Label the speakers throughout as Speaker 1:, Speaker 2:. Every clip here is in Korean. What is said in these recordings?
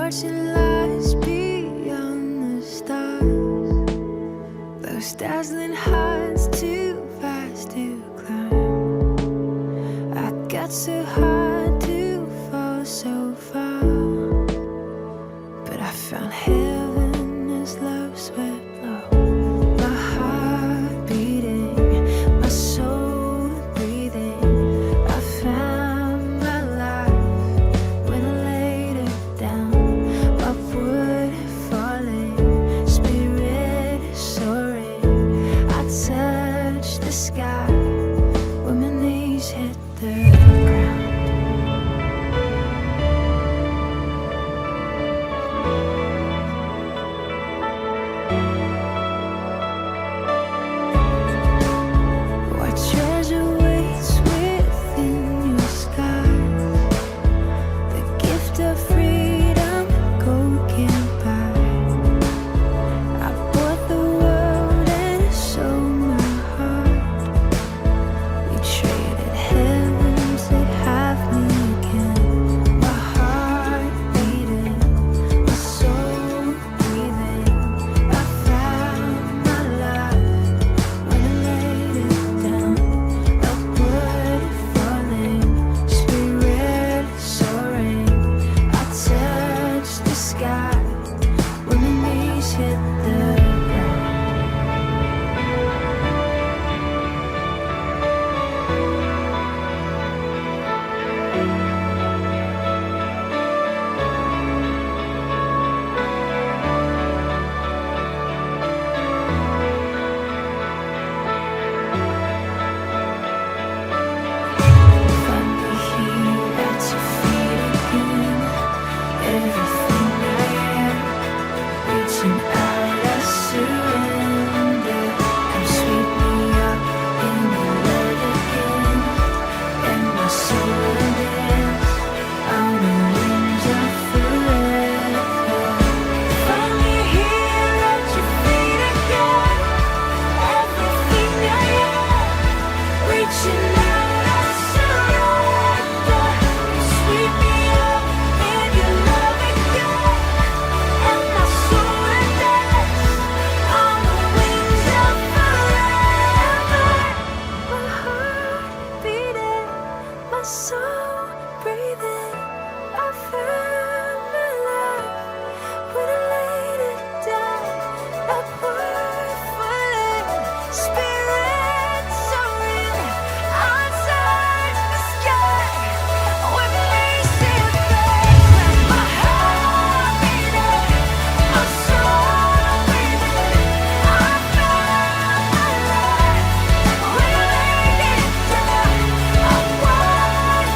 Speaker 1: watching lights beyond the stars. Those dazzling heights too fast to climb. I got so high to fall so far, but I found heaven as love swept low. My heart beating, my soul breathing. I found my life when I laid it down. Upward falling, spirit soaring. I touched the sky when my knees hit the ground. What treasure waits within your skies? The gift of freedom gold can't buy. I bought the world and sold my heart. We traded heaven to have me again. My heart beating, my soul breathing. I found my life when I laid it down. Upward falling, spirit soaring. I touched the sky when my knees hit the ground. Find me here at your feet again. Everything I am, reaching out, I surrender. Come sweep me up in your love again, and my soul will dance on the wings of forever. Find me here at your feet again. Everything I am, reaching out, I surrender. You sweep me up in your love again, and my soul will dance on the wings of forever. My heart beating, my soul breathing. I found my life when I laid it down. Upward falling, spirit soaring. I touched the sky when my knees hit the ground. My heart beating, my soul breathing. I found my life when I laid it down. Upward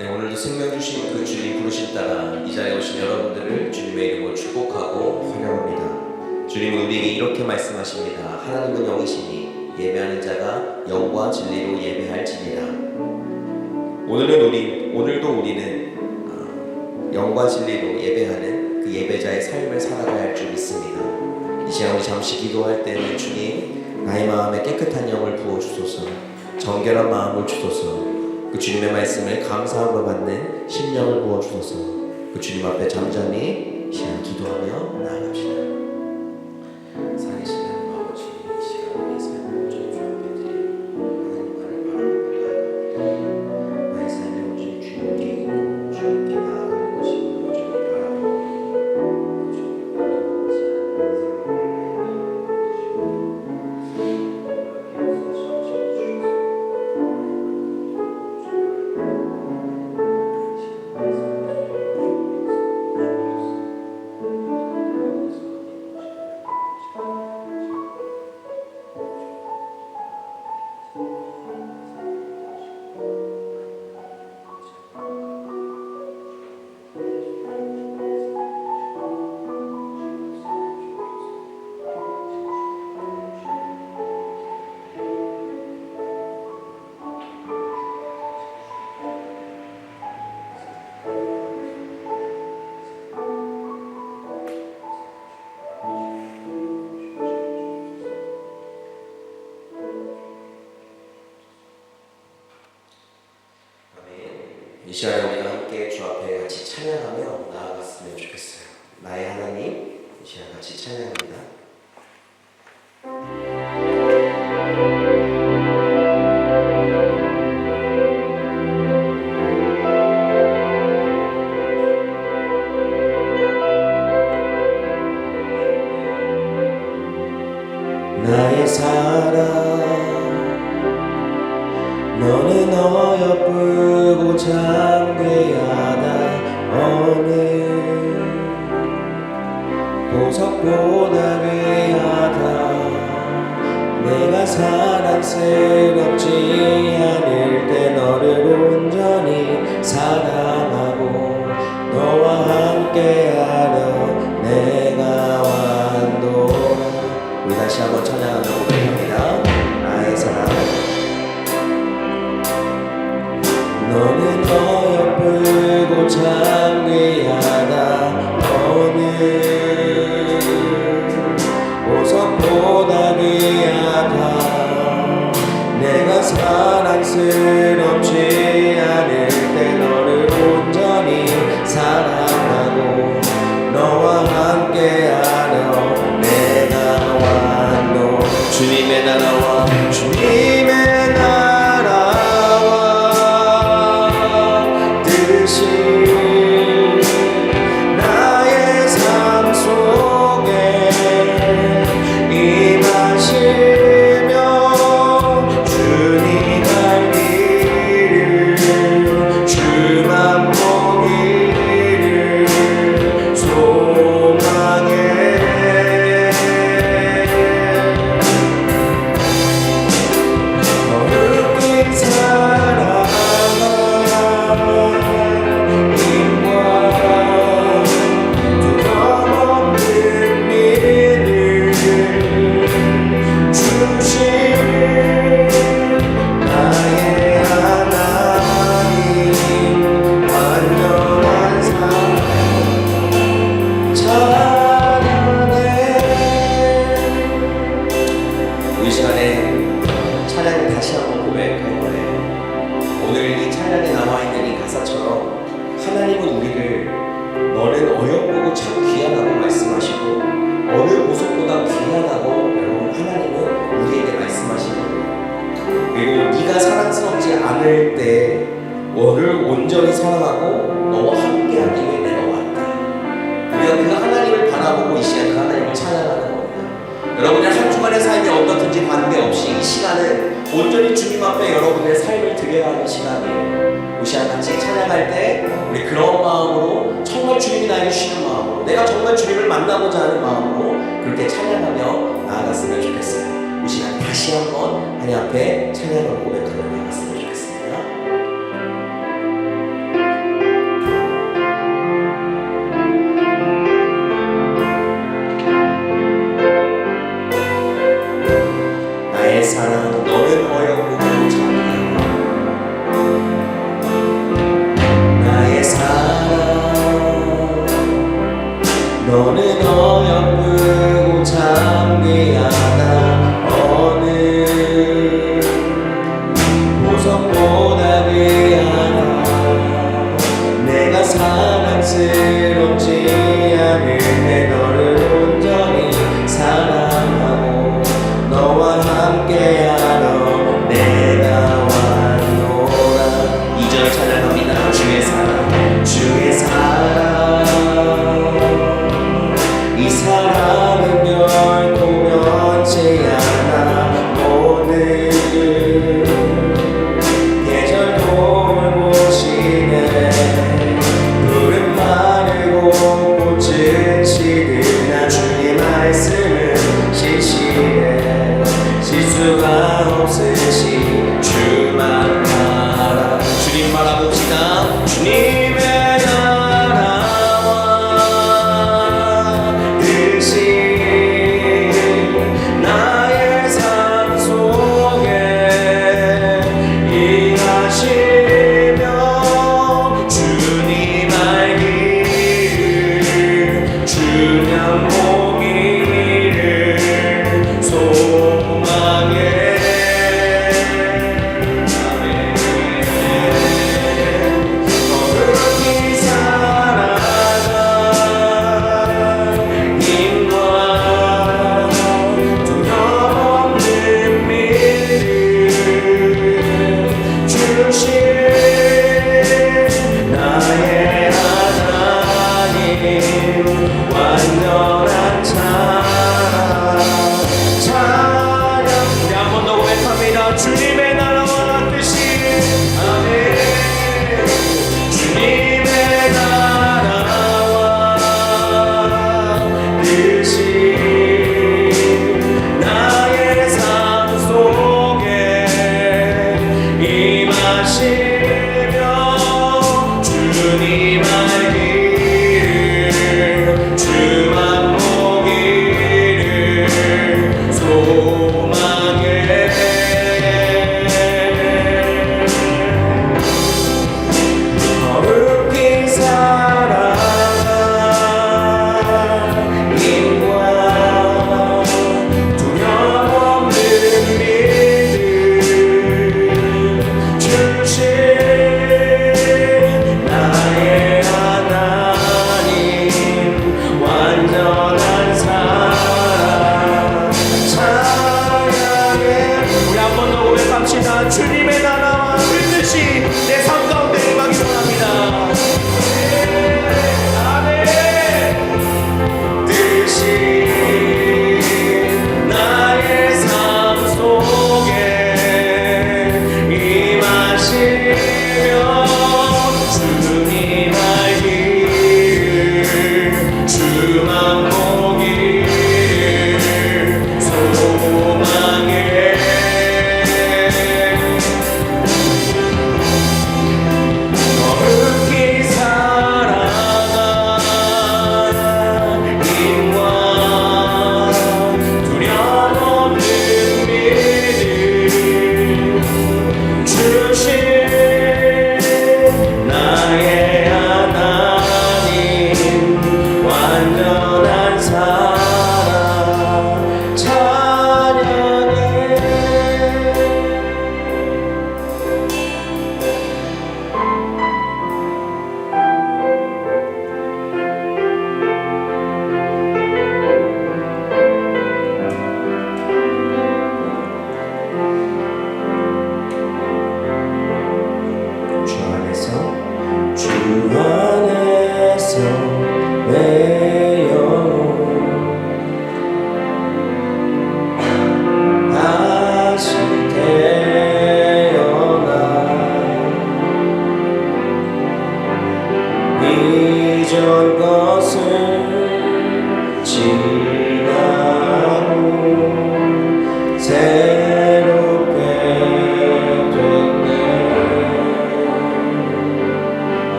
Speaker 2: 네, 오늘도 생명 주신 그 주님 부르심 따라 이 자리에 오신 여러분들을 주님의 이름으로 축복하고 환영합니다. 주님은 우리에게 이렇게 말씀하십니다. 하나님은 영이시니 예배하는 자가 영과 진리로 예배할지니라. 오늘도 우리는 영과 진리로 예배하는 그 예배자의 삶을 살아가야 할 줄 믿습니다. 이 시간 우리 잠시 기도할 때는 주님, 나의 마음에 깨끗한 영을 부어주소서, 정결한 마음을 주소서, 그 주님의 말씀을 감사함으로 받는 심령을 부어주소서. 그 주님 앞에 잠잠히 시간 기도하며 나아갑시다. 살아계신 하나님 아버지, 이 시간 우리의 삶을 온전히 주 앞에 드리며 하나님만을 바라보며 나아갑니다. 나의 삶이 온전히 주님께 있고 주님께 나아가는 것이 온전히 바라보고 이 시간에 우리가 함께 주 앞에 같이 찬양하며 나아갔으면 좋겠어요. 나의 하나님, 이 시간 같이 찬양합니다. 나의 사랑 너는 어여쁘고 장대하다 어느 보석보다 귀하다 내가 사랑스럽지 않을 때 너를 온전히 사랑하고 너와 함께하려 내가 완도라. 우리 다시 한번 찬양하며 고백합니다. 나의 사랑 너는 어여쁘고 참 귀하다 어느 보석보다 귀하다 내가 사랑스럽지 않을 때 너를 온전히 사랑하고 너와 함께하려 내가 완도. 주님의 나라와 주님의 나라와 뜻이 나의 삶 속에 임하시며 주님 갈 길을 주만 보기를 소망해. 어렵게 살아가 힘과 두려움없는 믿음 주신 나의 하나님 완전한 사랑 찬양해. 이 시간에 찬양을 다시 한번 고백할 거예요. 오늘 이 찬양에 나와있는 이 가사처럼 하나님은 우리를 너는 어여쁘고 참 귀하다고 말씀하시고 어느 보석보다 귀하다고 여러분 하나님은 우리에게 말씀하시는 거예요. 그리고 네가 사랑스럽지 않을 때 너를 온전히 사랑하고 너와 함께하기 위해 내가 왔다. 우리가 그 하나님을 바라보고 이 시간 그 하나님을 찬양하는 겁니다. 여러분의 한 주간의 삶이 어떻든지 관계없이 이 시간은 온전히 주님 앞에 여러분의 삶을 드려야 하는 시간이에요. 이 시간 같이 찬양할 때 우리 그런 마음으로 정말 주님이 나에게 주시는 마음으로 내가 정말 주님을 만나고자 하는 마음으로 그렇게 찬양하며 나아갔으면 좋겠어요. 이 시간 다시 한번 하나님 앞에 찬양을 고백하며 나아갔으면 좋겠습니다. 너는 어여쁘고 참 귀하다. 어느 보석보다 귀하다. 내가 사랑스럽지 않은데 너를 온전히 사랑하고 너와 함께하러 내가 왔노라. 2절 찬양합니다. 주의 사랑, 주의 사랑. 이 사랑은 결코 변치 않아. 모든 계절 돌보시네. 푸른 마르고 꽃은 시드나 주의 말씀은 신실해. 실수가 없으시 주만 바라. 주님 바라봅시다. 주님의 나라와 뜻이 나의 삶 속에 임하시며 주님 알기를 주면 보기를 소망해. 거룩히 살아가 힘과 두려움 없는 믿음 주신 나의 하나님 완전한 찬양. 우리 한 번 더 고백합니다. 주님의 나라와 뜻이 아멘. 주님의 나라와 뜻이 나의 삶 속에 임하시며 주님 알기를 주만 보기를 소망해. 거룩히 살아가 힘과 두려움 없는 믿음 주신 나의 하나님 완전한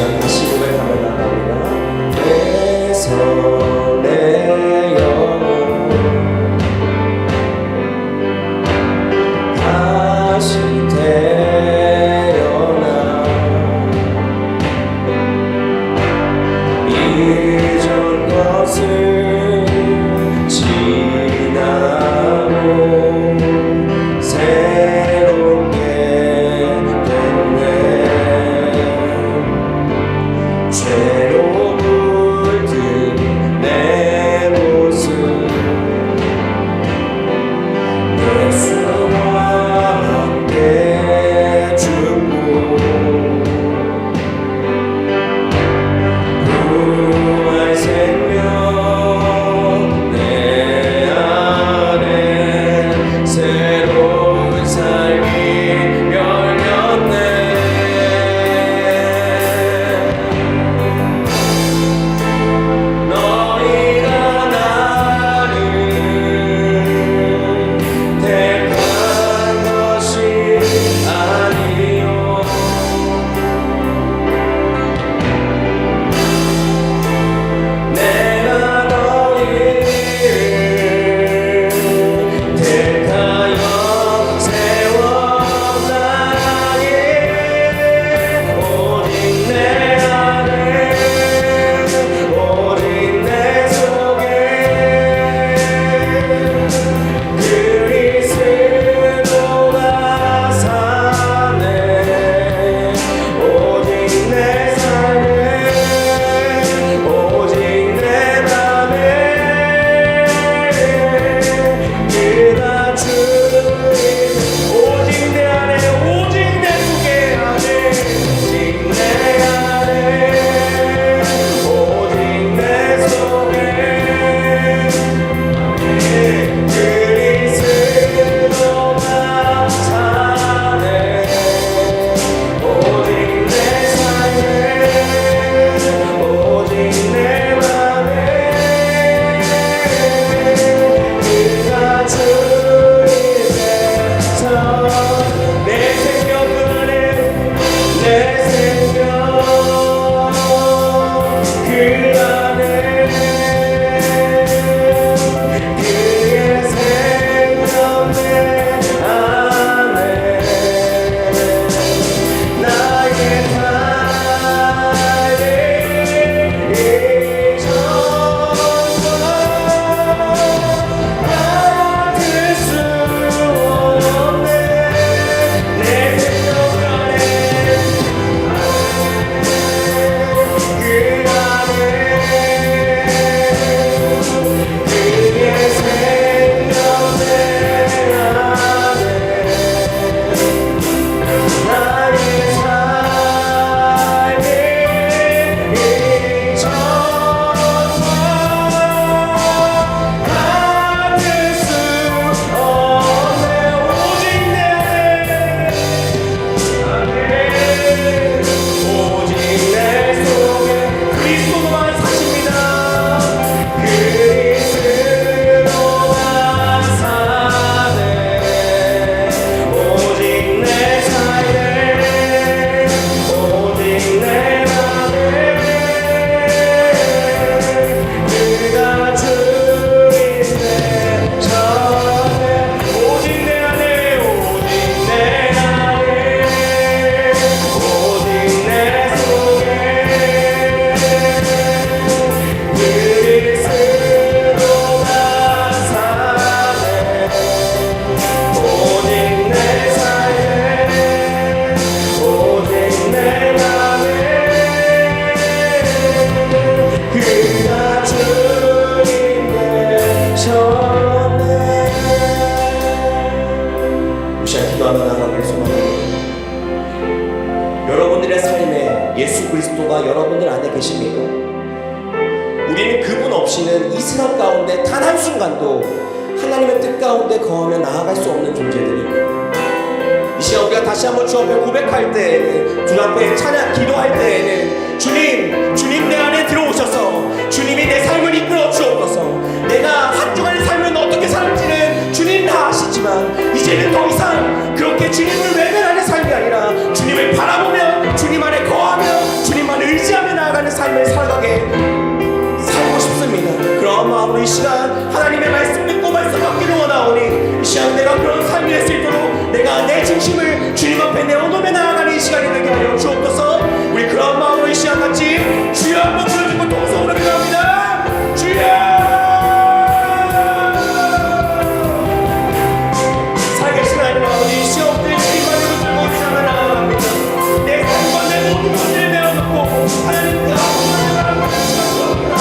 Speaker 2: 시간 다시 고백하며 나갑니다. 내서 내 영혼 다시 태어나 이전 것을 지나고 새롭게 됐네. 죄로 물든 내 모습 예수와 함께 죽고 부활 생명 내 안에 새로운 삶이 열렸네. 너희가 나를 택한 것이 아니요 내가 너희를 택하여 세웠나니 오직 내 안에 오직 내 속에 그리스도가 사네. 오직 내 삶에 오직 내 맘에 그가 주님. 오직 내 안에 오직 내 속에 안에 오직 내 안에 오직 내 속에 그리스도가 사네. 오직 내 삶에 오직 내 맘에 그가 주님의 내 생명 그 안에 내 생명 그 안에 그의 생명 내 안에 나의 삶이 잊어서 받을 수 없네. 내 생명 안에 그 안에 그의 생명 내 안에 나의 삶이 잊어서 받을 수 없네. 오직 내 안에 오직 내 속에 그리스도만 사십니다. 그리스도가 사네. 오직 내 삶에 오직 내 맘에 그가 주인데 전에 오직 내 안에 오직 내 안에 오직 내 속에 그리스도가 사네. 오직 내 삶에 오직 내 맘에 그가 주인데 전에 무시한 기도하며 나가길 소망합니다. 여러분들의 삶에 예수 그리스도가 여러분들 안에 계십니까? 우리는 그분 없이는 이 세상 가운데 단 한순간도 하나님의 뜻 가운데 거하며 나아갈 수 없는 존재들입니다. 이 시간 우리가 다시 한번 주 앞에 고백할 때에는, 주 앞에 찬양 기도할 때에는 주님 내 안에 들어오셔서 주님이 내 삶을 이끌어 주옵소서. 내가 한 주간의 삶을 어떻게 살지는 주님 다 아시지만 이제는 더 이상 그렇게 주님을 외면하는 삶이 아니라 주님을 바라보며 주님 안에 거하며 주님만 의지 삶을 살고 싶습니다. 그런 마음으로 이 시간 하나님의 말씀 듣고 말씀 받기를 원하오니 이 시간 내가 그런 삶이 될 수 있도록 내가 내 중심을 주님 앞에 내어놓으며 나아가는 이 시간이 되게 하여 주옵소서. 우리 그런 마음으로 이 시간 같이 주여 한번 불러주고 동성으로 기도합니다. 주여 살계신 하나님 아버지, 이 시간 엎드려 주님만으로 들고 우리 삶을 나아갑니다. 내 삶과 내 모든 것을 내어놓고 하나님 그 아무것을 바라보는 시간 주옵니다.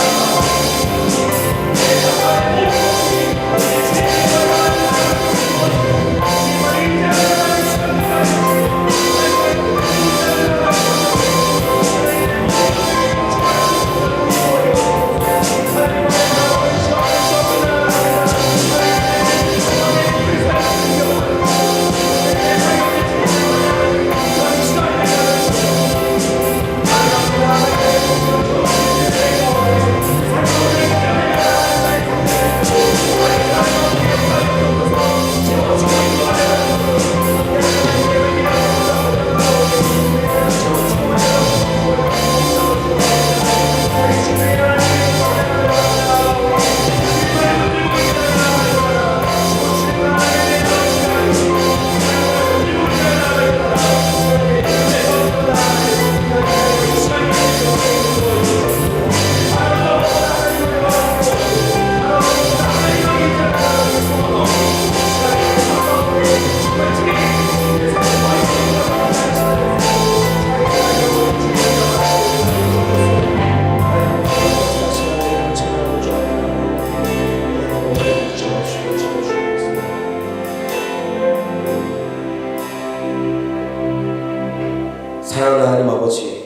Speaker 2: 사랑하는 하나님 아버지,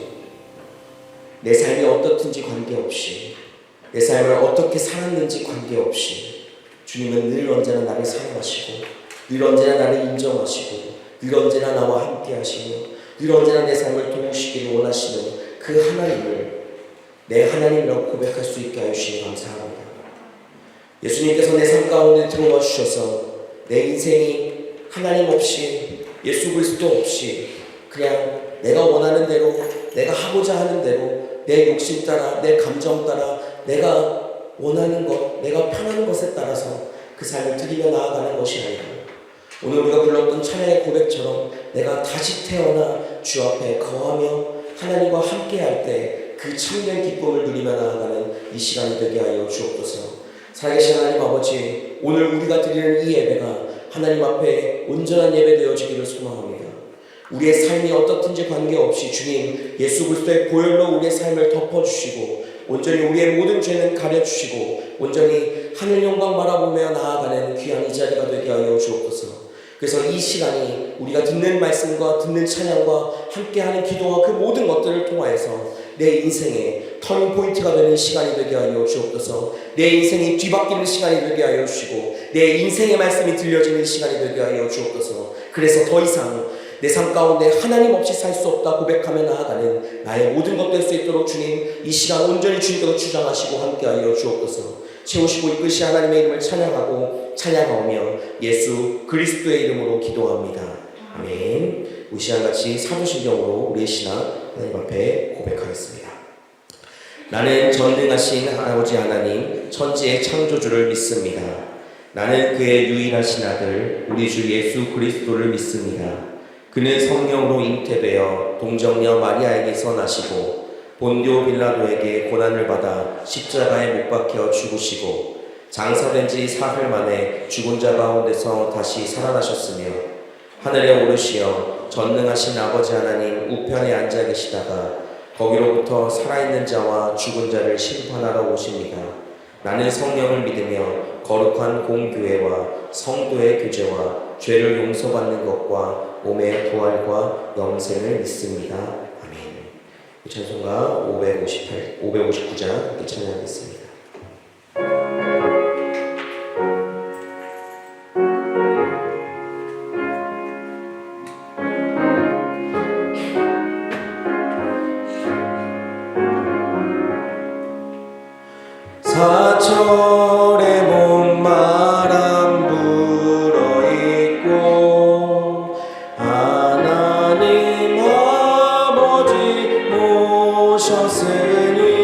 Speaker 2: 내 삶이 어떻든지 관계없이, 내 삶을 어떻게 살았는지 관계없이 주님은 늘 언제나 나를 사랑하시고 늘 언제나 나를 인정하시고 늘 언제나 나와 함께 하시며 늘 언제나 내 삶을 도우시기를 원하시는 그 하나님을 내 하나님이라고 고백할 수 있게 하여 주시니 감사합니다. 예수님께서 내 삶 가운데 들어와 주셔서 내 인생이 하나님 없이 예수 그리스도 없이 그냥 내가 원하는 대로, 내가 하고자 하는 대로, 내 욕심 따라, 내 감정 따라, 내가 원하는 것, 내가 편한 것에 따라서 그 삶을 드리며 나아가는 것이 아니라 오늘 우리가 불렀던 찬양의 고백처럼 내가 다시 태어나 주 앞에 거하며 하나님과 함께할 때 그 참된 기쁨을 누리며 나아가는 이 시간이 되게 하여 주옵소서. 살아계신 하나님 아버지, 오늘 우리가 드리는 이 예배가 하나님 앞에 온전한 예배 되어지기를 소망합니다. 우리의 삶이 어떻든지 관계없이 주님 예수 그리스도의 보혈로 우리의 삶을 덮어주시고 온전히 우리의 모든 죄는 가려주시고 온전히 하늘 영광 바라보며 나아가는 귀한 이 자리가 되게 하여 주옵소서. 그래서 이 시간이 우리가 듣는 말씀과 듣는 찬양과 함께하는 기도와 그 모든 것들을 통하여서 내 인생의 터닝 포인트가 되는 시간이 되게 하여 주옵소서. 내 인생이 뒤바뀌는 시간이 되게 하여 주시고 내 인생의 말씀이 들려지는 시간이 되게 하여 주옵소서. 그래서 더 이상 내 삶 가운데 하나님 없이 살 수 없다 고백하며 나아가는 나의 모든 것 될 수 있도록 주님 이 시간 온전히 주님께서 주장하시고 함께하여 주옵소서. 채우시고 이끄시 하나님의 이름을 찬양하오며 예수 그리스도의 이름으로 기도합니다. 아멘. 우리 시간 같이 사도신경으로 우리의 신앙 하나님 앞에 고백하겠습니다. 나는 전능하신 아버지 하나님 천지의 창조주를 믿습니다. 나는 그의 유일하신 아들 우리 주 예수 그리스도를 믿습니다. 그는 성령으로 잉태되어 동정녀 마리아에게서 나시고 본디오 빌라도에게 고난을 받아 십자가에 못 박혀 죽으시고 장사된 지 사흘 만에 죽은 자 가운데서 다시 살아나셨으며 하늘에 오르시어 전능하신 아버지 하나님 우편에 앉아 계시다가 거기로부터 살아있는 자와 죽은 자를 심판하러 오십니다. 나는 성령을 믿으며 거룩한 공교회와 성도의 교제와 죄를 용서받는 것과 몸의 부활과 영생을 믿습니다. 아멘. 찬송가 559장 함께 찬양하겠습니다. 사철의 봄바람 불어있고 하나님 아버지 모셨으니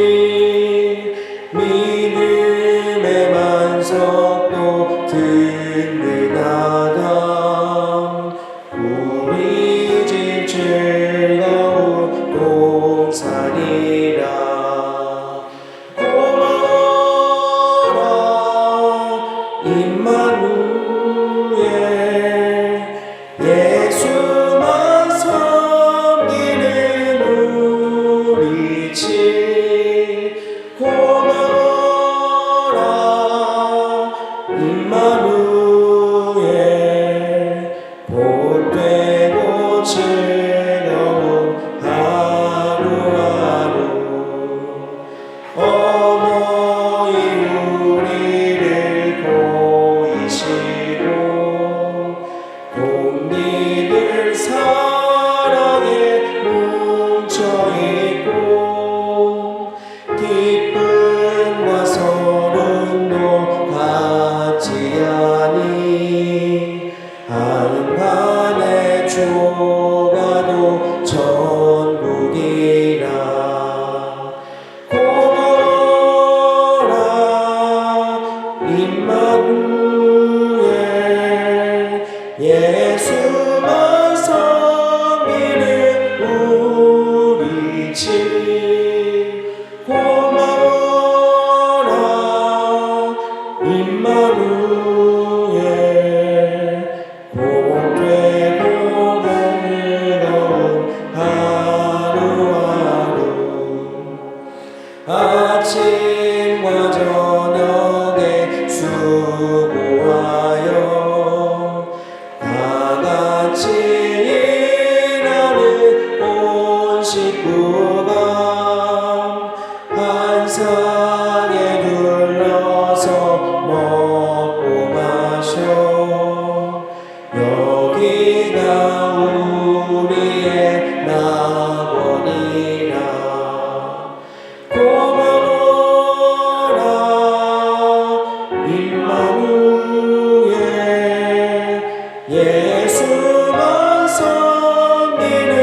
Speaker 2: 고마워라 임마누엘 복되고 즐거운 하루하루 아침과 저녁에 수고하여 다같이 일하는 온 식구가 한 상에 둘러서 먹고 마셔 여기가 우리의 낙원이라 고마워라 임마누엘 예수만 섬기는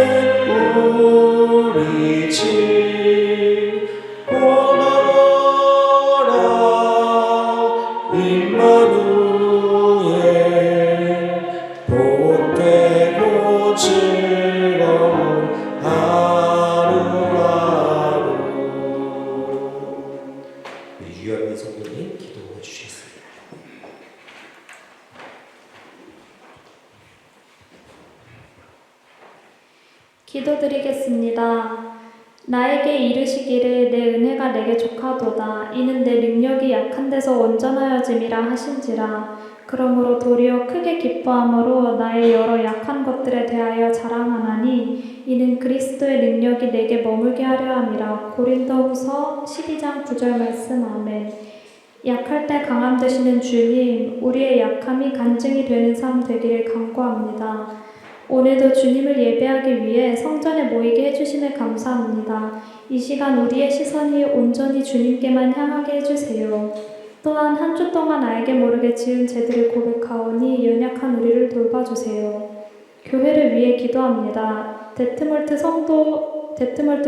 Speaker 2: 우리 집 고마워라 임마누엘 복되고 즐거운 하루하루. 유현민 성도님 기도해 주시겠습니다.
Speaker 3: 기도드리겠습니다. 나에게 이르시기를 내 은혜가 내게 족하도다. 이는 내 능력이 약한 데서 온전하여짐이라 하신지라. 그러므로 도리어 크게 기뻐함으로 나의 여러 약한 것들에 대하여 자랑하나니 이는 그리스도의 능력이 내게 머물게 하려 함이라. 고린도후서 12장 9절 말씀. 아멘. 약할 때 강함 되시는 주님, 우리의 약함이 간증이 되는 삶 되기를 간구합니다. 오늘도 주님을 예배하기 위해 성전에 모이게 해주심에 감사합니다. 이 시간 우리의 시선이 온전히 주님께만 향하게 해주세요. 또한 한 주 동안 알게 모르게 지은 죄들을 고백하오니 연약한 우리를 돌봐주세요. 교회를 위해 기도합니다. 데트몰트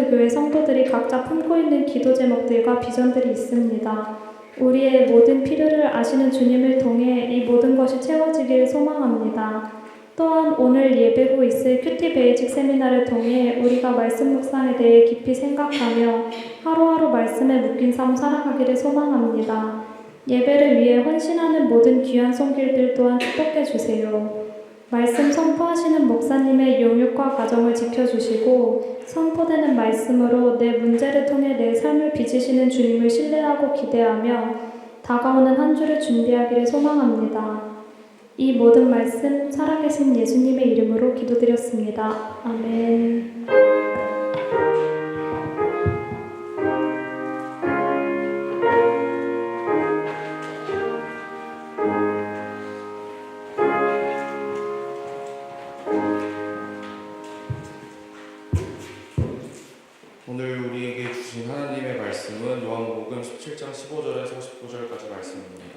Speaker 3: 교회 성도들이 각자 품고 있는 기도 제목들과 비전들이 있습니다. 우리의 모든 필요를 아시는 주님을 통해 이 모든 것이 채워지기를 소망합니다. 또한 오늘 예배 후 있을 큐티 베이직 세미나를 통해 우리가 말씀 묵상에 대해 깊이 생각하며 하루하루 말씀에 묶인 삶 살아가기를 소망합니다. 예배를 위해 헌신하는 모든 귀한 손길들 또한 축복해 주세요. 말씀 선포하시는 목사님의 용육과 가정을 지켜주시고 선포되는 말씀으로 내 문제를 통해 내 삶을 빚으시는 주님을 신뢰하고 기대하며 다가오는 한 주를 준비하기를 소망합니다. 이 모든 말씀 살아계신 예수님의 이름으로 기도드렸습니다. 아멘.
Speaker 4: 오늘 우리에게 주신 하나님의 말씀은 요한복음 17장 15절에서 19절까지 말씀입니다.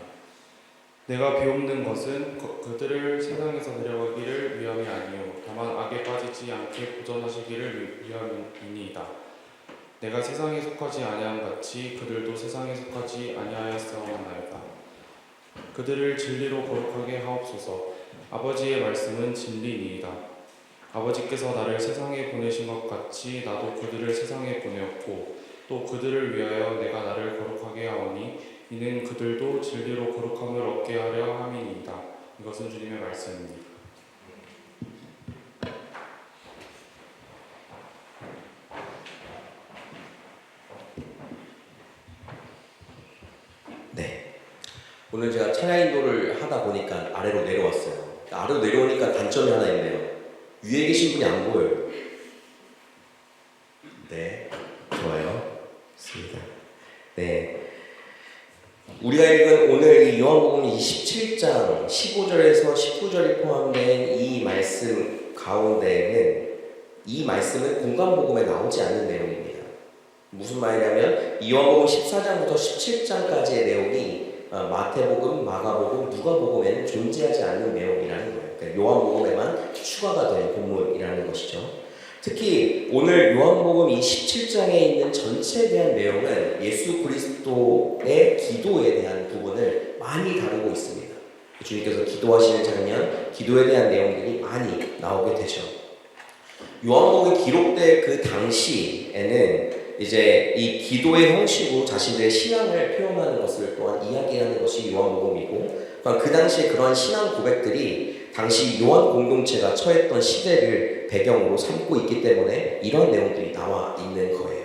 Speaker 4: 내가 비옵는 것은 그들을 세상에서 데려가기를 위함이 아니요 다만 악에 빠지지 않게 보전하시기를 위함이니이다. 내가 세상에 속하지 아니함 같이 그들도 세상에 속하지 아니하였사오나이다. 그들을 진리로 거룩하게 하옵소서. 아버지의 말씀은 진리니이다. 아버지께서 나를 세상에 보내신 것 같이 나도 그들을 세상에 보내었고 또 그들을 위하여 내가 나를 거룩하게 하오니 이는 그들도 진리로 거룩함을 얻게 하려 함이니이다. 이것은 주님의 말씀입니다.
Speaker 2: 네, 오늘 제가 찬양 인도를 하다 보니까 아래로 내려왔어요. 아래로 내려오니까 단점이 하나 있네요. 위에 계신 분이 안 보여요. 네, 좋아요. 좋습니다. 네, 우리가 읽은 오늘 이 요한복음 27장 15절에서 19절이 포함된 이 말씀 가운데에는 이 말씀은 공간복음에 나오지 않는 내용입니다. 무슨 말이냐면 이 요한복음 14장부터 17장까지의 내용이 마태복음, 마가복음, 누가복음에는 존재하지 않는 내용이라는 거예요. 그러니까 요한복음에만 추가가 된 본문이라는 것이죠. 특히 오늘 요한복음 이 17장에 있는 전체에 대한 내용은 예수 그리스도의 기도에 대한 부분을 많이 다루고 있습니다. 주님께서 기도하시는 장면, 기도에 대한 내용들이 많이 나오게 되죠. 요한복음이 기록된 그 당시에는 이제 이 기도의 형식으로 자신들의 신앙을 표현하는 것을 또한 이야기하는 것이 요한복음이고, 그 당시에 그러한 신앙 고백들이 당시 요한 공동체가 처했던 시대를 배경으로 삼고 있기 때문에 이런 내용들이 나와 있는 거예요.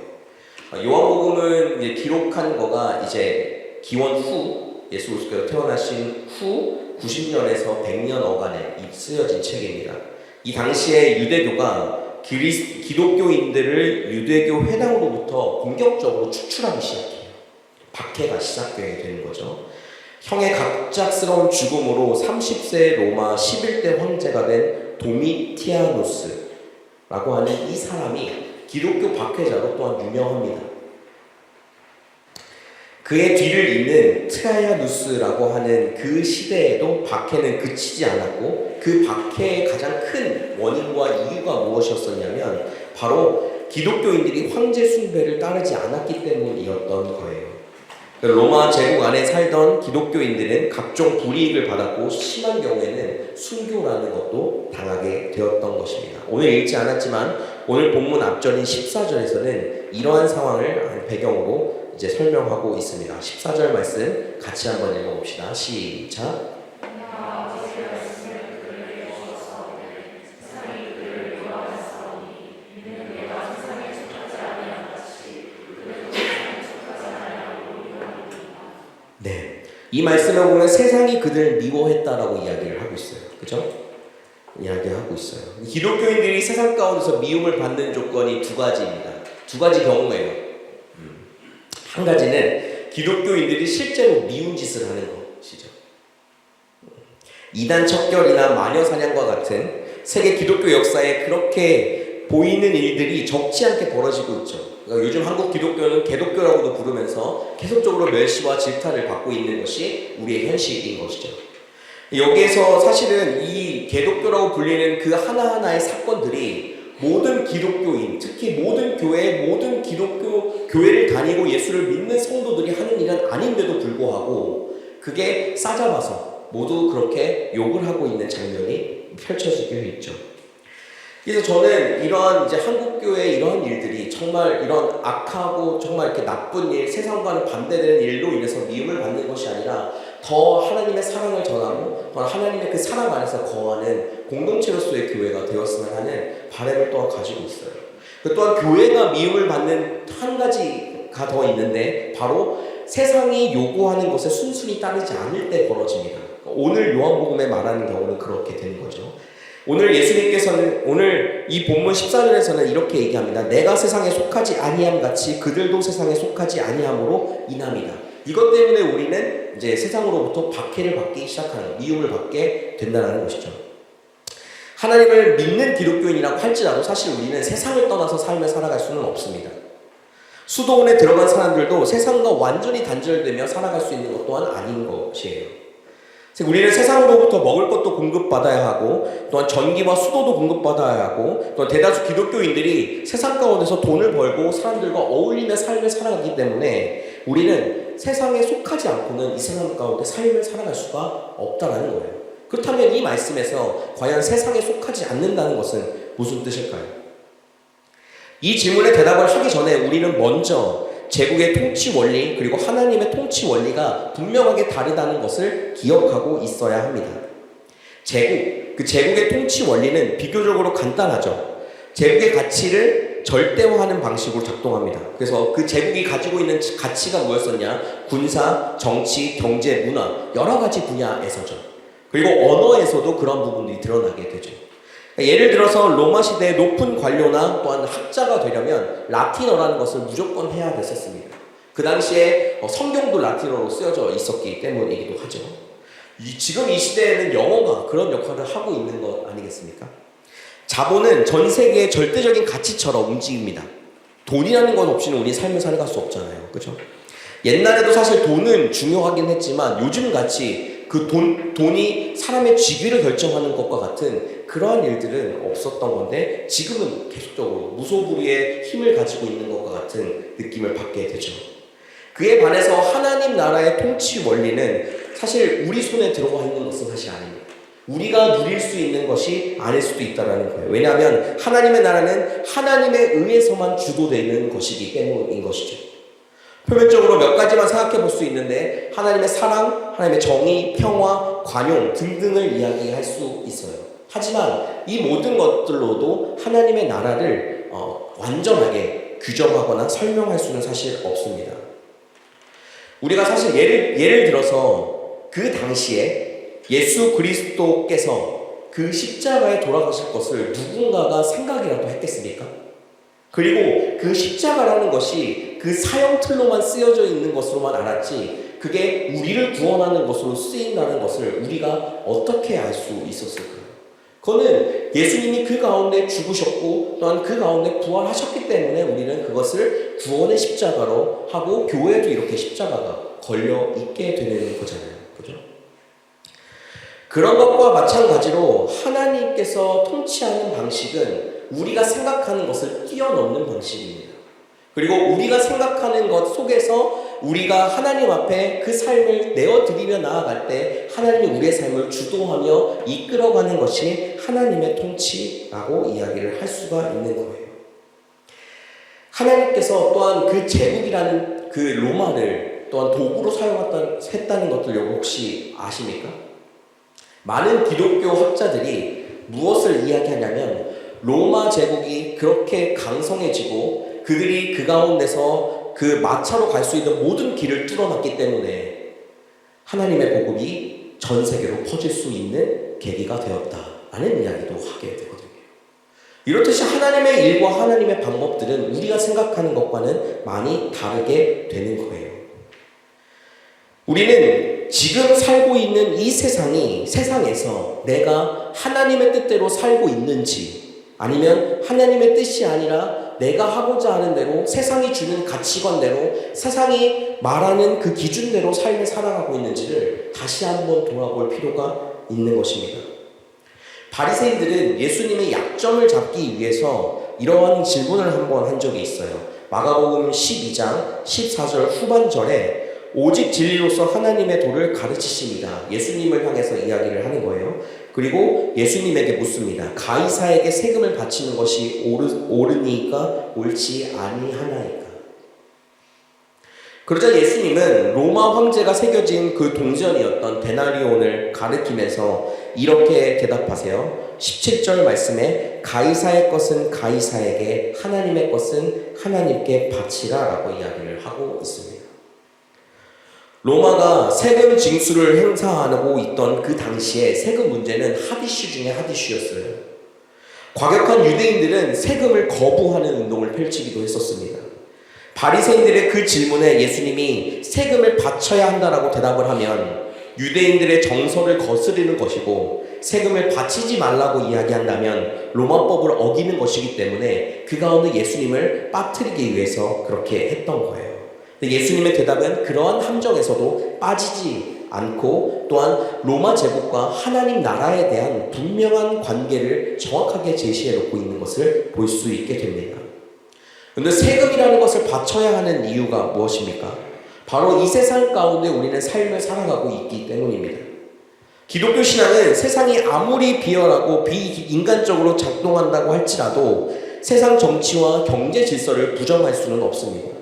Speaker 2: 요한복음은 이제 기록한 거가 이제 기원 후, 예수 그리스도가 태어나신 후 90년에서 100년 어간에 쓰여진 책입니다. 이 당시에 유대교가 기독교인들을 유대교 회당으로부터 공격적으로 추출하기 시작해요. 박해가 시작되게 되는 거죠. 형의 갑작스러운 죽음으로 30세 로마 11대 황제가 된 도미티아누스라고 하는 이 사람이 기독교 박해자로 또한 유명합니다. 그의 뒤를 잇는 트라이아누스라고 하는 그 시대에도 박해는 그치지 않았고, 그 박해의 가장 큰 원인과 이유가 무엇이었었냐면 바로 기독교인들이 황제 숭배를 따르지 않았기 때문이었던 거예요. 로마 제국 안에 살던 기독교인들은 각종 불이익을 받았고 심한 경우에는 순교라는 것도 당하게 되었던 것입니다. 오늘 읽지 않았지만 오늘 본문 앞절인 14절에서는 이러한 상황을 배경으로 이제 설명하고 있습니다. 14절 말씀 같이 한번 읽어봅시다. 시작. 네, 이 말씀을 보면 세상이 그들을 미워했다라고 이야기를 하고 있어요. 그죠? 이야기하고 있어요. 기독교인들이 세상 가운데서 미움을 받는 조건이 두 가지입니다. 두 가지 경우예요. 한 가지는 기독교인들이 실제로 미운 짓을 하는 것이죠. 이단 척결이나 마녀 사냥과 같은 세계 기독교 역사에 그렇게 보이는 일들이 적지 않게 벌어지고 있죠. 그러니까 요즘 한국 기독교는 개독교라고도 부르면서 계속적으로 멸시와 질타를 받고 있는 것이 우리의 현실인 것이죠. 여기에서 사실은 이 개독교라고 불리는 그 하나하나의 사건들이 모든 기독교인, 특히 모든 교회, 모든 기독교 교회를 다니고 예수를 믿는 성도들이 하는 일은 아닌데도 불구하고 그게 싸잡아서 모두 그렇게 욕을 하고 있는 장면이 펼쳐지고 있죠. 그래서 저는 이러한 이제 한국교회의 이러한 일들이 정말 이런 악하고 정말 이렇게 나쁜 일, 세상과는 반대되는 일로 인해서 미움을 받는 것이 아니라 더 하나님의 사랑을 전하고 더 하나님의 그 사랑 안에서 거하는 공동체로서의 교회가 되었으면 하는 바람을 또한 가지고 있어요. 그 또한 교회가 미움을 받는 한 가지가 더 있는데 바로 세상이 요구하는 것에 순순히 따르지 않을 때 벌어집니다. 오늘 요한복음에 말하는 경우는 그렇게 되는 거죠. 오늘 예수님께서는 오늘 이 본문 14절에서는 이렇게 얘기합니다. 내가 세상에 속하지 아니함 같이 그들도 세상에 속하지 아니함으로 인함이다. 이것 때문에 우리는 이제 세상으로부터 박해를 받기 시작하는, 미움을 받게 된다는 것이죠. 하나님을 믿는 기독교인이라고 할지라도 사실 우리는 세상을 떠나서 삶을 살아갈 수는 없습니다. 수도원에 들어간 사람들도 세상과 완전히 단절되며 살아갈 수 있는 것 또한 아닌 것이에요. 우리는 세상으로부터 먹을 것도 공급받아야 하고 또한 전기와 수도도 공급받아야 하고 또한 대다수 기독교인들이 세상 가운데서 돈을 벌고 사람들과 어울리며 삶을 살아가기 때문에 우리는 세상에 속하지 않고는 이 세상 가운데 삶을 살아갈 수가 없다는 거예요. 그렇다면 이 말씀에서 과연 세상에 속하지 않는다는 것은 무슨 뜻일까요? 이 질문에 대답을 하기 전에 우리는 먼저 제국의 통치 원리 그리고 하나님의 통치 원리가 분명하게 다르다는 것을 기억하고 있어야 합니다. 그 제국의 통치 원리는 비교적으로 간단하죠. 제국의 가치를 절대화하는 방식으로 작동합니다. 그래서 그 제국이 가지고 있는 가치가 뭐였었냐? 군사, 정치, 경제, 문화 여러 가지 분야에서죠. 그리고 언어에서도 그런 부분들이 드러나게 되죠. 예를 들어서 로마 시대의 높은 관료나 또한 학자가 되려면 라틴어라는 것을 무조건 해야 됐었습니다. 그 당시에 성경도 라틴어로 쓰여져 있었기 때문이기도 하죠. 지금 이 시대에는 영어가 그런 역할을 하고 있는 것 아니겠습니까? 자본은 전 세계의 절대적인 가치처럼 움직입니다. 돈이라는 것 없이는 우리 삶을 살아갈 수 없잖아요. 그렇죠? 옛날에도 사실 돈은 중요하긴 했지만 요즘 같이 그 돈이 사람의 직위를 결정하는 것과 같은 그러한 일들은 없었던 건데 지금은 계속적으로 무소불위의 힘을 가지고 있는 것과 같은 느낌을 받게 되죠. 그에 반해서 하나님 나라의 통치 원리는 사실 우리 손에 들어와 있는 것은 사실 아닙니다. 우리가 누릴 수 있는 것이 아닐 수도 있다는 거예요. 왜냐하면 하나님의 나라는 하나님에 의해서만 주도되는 것이기 때문인 것이죠. 표면적으로 몇 가지만 생각해 볼 수 있는데 하나님의 사랑, 하나님의 정의, 평화, 관용 등등을 이야기할 수 있어요. 하지만 이 모든 것들로도 하나님의 나라를 완전하게 규정하거나 설명할 수는 사실 없습니다. 우리가 사실 예를 들어서 그 당시에 예수 그리스도께서 그 십자가에 돌아가실 것을 누군가가 생각이라도 했겠습니까? 그리고 그 십자가라는 것이 그 사형틀로만 쓰여져 있는 것으로만 알았지 그게 우리를 구원하는 것으로 쓰인다는 것을 우리가 어떻게 알 수 있었을까요? 그거는 예수님이 그 가운데 죽으셨고 또한 그 가운데 부활하셨기 때문에 우리는 그것을 구원의 십자가로 하고 교회에도 이렇게 십자가가 걸려 있게 되는 거잖아요. 그죠? 그런 것과 마찬가지로 하나님께서 통치하는 방식은 우리가 생각하는 것을 뛰어넘는 방식입니다. 그리고 우리가 생각하는 것 속에서 우리가 하나님 앞에 그 삶을 내어드리며 나아갈 때 하나님이 우리의 삶을 주도하며 이끌어가는 것이 하나님의 통치라고 이야기를 할 수가 있는 거예요. 하나님께서 또한 그 제국이라는 그 로마를 또한 도구로 사용했다는 것들 여러분 혹시 아십니까? 많은 기독교 학자들이 무엇을 이야기하냐면 로마 제국이 그렇게 강성해지고 그들이 그 가운데서 그 마차로 갈 수 있는 모든 길을 뚫어놨기 때문에 하나님의 복음이 전 세계로 퍼질 수 있는 계기가 되었다라는 이야기도 하게 되거든요. 이렇듯이 하나님의 일과 하나님의 방법들은 우리가 생각하는 것과는 많이 다르게 되는 거예요. 우리는 지금 살고 있는 이 세상에서 내가 하나님의 뜻대로 살고 있는지 아니면 하나님의 뜻이 아니라 내가 하고자 하는 대로 세상이 주는 가치관대로 세상이 말하는 그 기준대로 삶을 살아가고 있는지를 다시 한번 돌아볼 필요가 있는 것입니다. 바리새인들은 예수님의 약점을 잡기 위해서 이러한 질문을 한번 한 적이 있어요. 마가복음 12장 14절 후반절에 오직 진리로서 하나님의 도를 가르치십니다. 예수님을 향해서 이야기를 하는 거예요. 그리고 예수님에게 묻습니다. 가이사에게 세금을 바치는 것이 옳으니까 옳지 아니하나이까? 그러자 예수님은 로마 황제가 새겨진 그 동전이었던 데나리온을 가리키면서 이렇게 대답하세요. 17절 말씀에 가이사의 것은 가이사에게 하나님의 것은 하나님께 바치라 라고 이야기를 하고 있습니다. 로마가 세금 징수를 행사하고 있던 그 당시에 세금 문제는 핫이슈 중에 핫이슈였어요. 과격한 유대인들은 세금을 거부하는 운동을 펼치기도 했었습니다. 바리새인들의 그 질문에 예수님이 세금을 바쳐야 한다라고 대답을 하면 유대인들의 정서를 거스르는 것이고 세금을 바치지 말라고 이야기한다면 로마법을 어기는 것이기 때문에 그 가운데 예수님을 빠뜨리기 위해서 그렇게 했던 거예요. 예수님의 대답은 그러한 함정에서도 빠지지 않고 또한 로마 제국과 하나님 나라에 대한 분명한 관계를 정확하게 제시해 놓고 있는 것을 볼 수 있게 됩니다. 그런데 세금이라는 것을 바쳐야 하는 이유가 무엇입니까? 바로 이 세상 가운데 우리는 삶을 살아가고 있기 때문입니다. 기독교 신앙은 세상이 아무리 비열하고 비인간적으로 작동한다고 할지라도 세상 정치와 경제 질서를 부정할 수는 없습니다.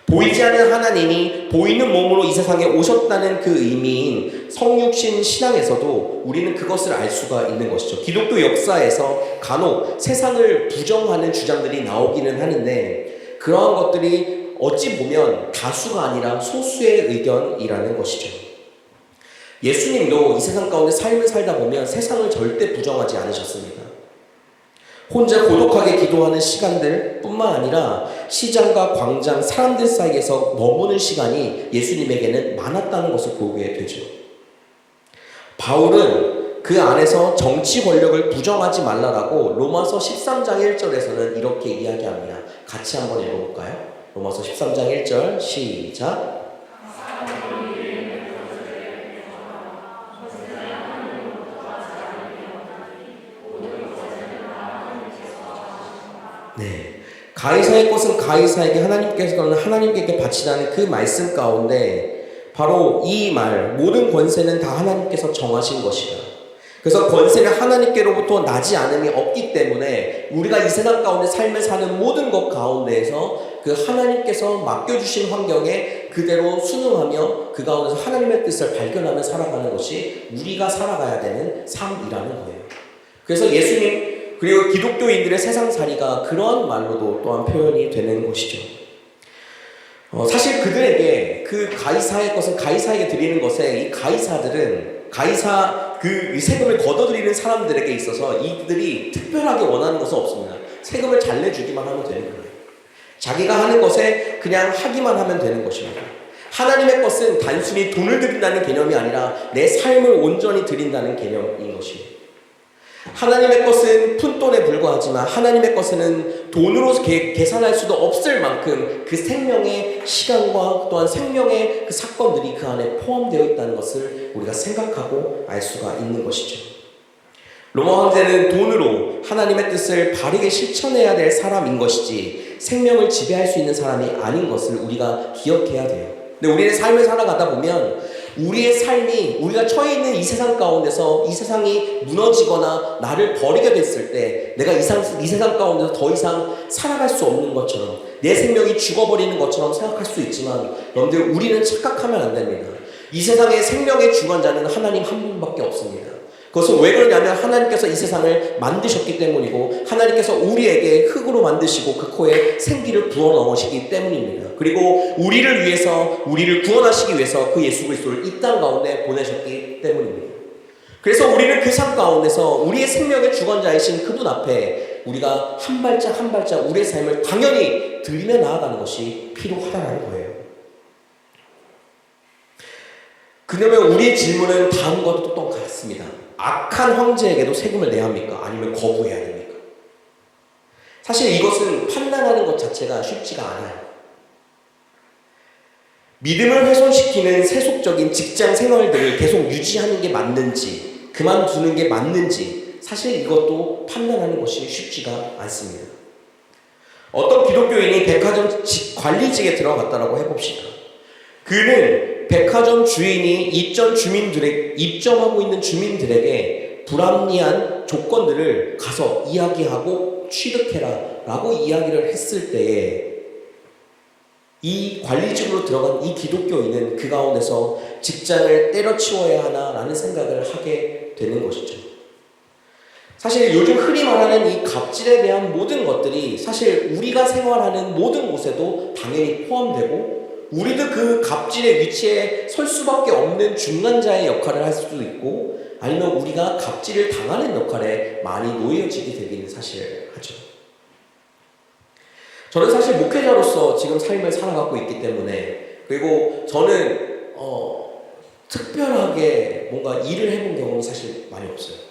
Speaker 2: 보이지 않는 하나님이 보이는 몸으로 이 세상에 오셨다는 그 의미인 성육신 신앙에서도 우리는 그것을 알 수가 있는 것이죠. 기독교 역사에서 간혹 세상을 부정하는 주장들이 나오기는 하는데 그러한 것들이 어찌 보면 다수가 아니라 소수의 의견이라는 것이죠. 예수님도 이 세상 가운데 삶을 살다 보면 세상을 절대 부정하지 않으셨습니다. 혼자 고독하게 기도하는 시간들 뿐만 아니라 시장과 광장, 사람들 사이에서 머무는 시간이 예수님에게는 많았다는 것을 보게 되죠. 바울은 그 안에서 정치 권력을 부정하지 말라라고 로마서 13장 1절에서는 이렇게 이야기합니다. 같이 한번 읽어볼까요? 로마서 13장 1절 시작. 네, 가이사의 것은 가이사에게 하나님께서는 하나님께 바치라는 그 말씀 가운데 바로 이 말 모든 권세는 다 하나님께서 정하신 것이다. 그래서 권세는 하나님께로부터 나지 않음이 없기 때문에 우리가 이 세상 가운데 삶을 사는 모든 것 가운데에서 그 하나님께서 맡겨주신 환경에 그대로 순응하며 그 가운데서 하나님의 뜻을 발견하며 살아가는 것이 우리가 살아가야 되는 삶이라는 거예요. 그래서 예수님 그리고 기독교인들의 세상살이가 그러한 말로도 또한 표현이 되는 것이죠. 사실 그들에게 그 가이사의 것은 가이사에게 드리는 것에 이 가이사들은 가이사 그 세금을 걷어들이는 사람들에게 있어서 이들이 특별하게 원하는 것은 없습니다. 세금을 잘 내주기만 하면 되는 거예요. 자기가 하는 것에 그냥 하기만 하면 되는 것입니다. 하나님의 것은 단순히 돈을 드린다는 개념이 아니라 내 삶을 온전히 드린다는 개념인 것입니다. 하나님의 것은 푼돈에 불과하지만 하나님의 것은 돈으로 계산할 수도 없을 만큼 그 생명의 시간과 또한 생명의 그 사건들이 그 안에 포함되어 있다는 것을 우리가 생각하고 알 수가 있는 것이죠. 로마 황제는 돈으로 하나님의 뜻을 바르게 실천해야 될 사람인 것이지 생명을 지배할 수 있는 사람이 아닌 것을 우리가 기억해야 돼요. 근데 우리의 삶을 살아가다 보면 우리의 삶이 우리가 처해 있는 이 세상 가운데서 이 세상이 무너지거나 나를 버리게 됐을 때 내가 이 세상 가운데서 더 이상 살아갈 수 없는 것처럼 내 생명이 죽어버리는 것처럼 생각할 수 있지만 여러분들 우리는 착각하면 안 됩니다. 이 세상의 생명의 주관자는 하나님 한 분밖에 없습니다. 그것은 왜 그러냐면 하나님께서 이 세상을 만드셨기 때문이고 하나님께서 우리에게 흙으로 만드시고 그 코에 생기를 부어넣으시기 때문입니다. 그리고 우리를 위해서 우리를 구원하시기 위해서 그 예수 그리스도를 이 땅 가운데 보내셨기 때문입니다. 그래서 우리는 그 삶 가운데서 우리의 생명의 주관자이신 그분 앞에 우리가 한 발짝 한 발짝 우리의 삶을 당연히 들이며 나아가는 것이 필요하다는 거예요. 그러면 우리의 질문은 다음과 똑같습니다. 악한 황제에게도 세금을 내야 합니까? 아니면 거부해야 됩니까? 사실 이것은 판단하는 것 자체가 쉽지가 않아요. 믿음을 훼손시키는 세속적인 직장 생활들을 계속 유지하는 게 맞는지 그만두는 게 맞는지 사실 이것도 판단하는 것이 쉽지가 않습니다. 어떤 기독교인이 백화점 관리직에 들어갔다라고 해봅시다. 그는 백화점 주인이 입점하고 있는 주민들에게 불합리한 조건들을 가서 이야기하고 취득해라 라고 이야기를 했을 때에 이 관리직으로 들어간 이 기독교인은 그 가운데서 직장을 때려치워야 하나 라는 생각을 하게 되는 것이죠. 사실 요즘 흔히 말하는 이 갑질에 대한 모든 것들이 사실 우리가 생활하는 모든 곳에도 당연히 포함되고 우리도 그 갑질의 위치에 설 수밖에 없는 중간자의 역할을 할 수도 있고 아니면 우리가 갑질을 당하는 역할에 많이 놓여지게 되기는 사실 하죠. 저는 사실 목회자로서 지금 삶을 살아가고 있기 때문에 그리고 저는 특별하게 뭔가 일을 해본 경험은 사실 많이 없어요.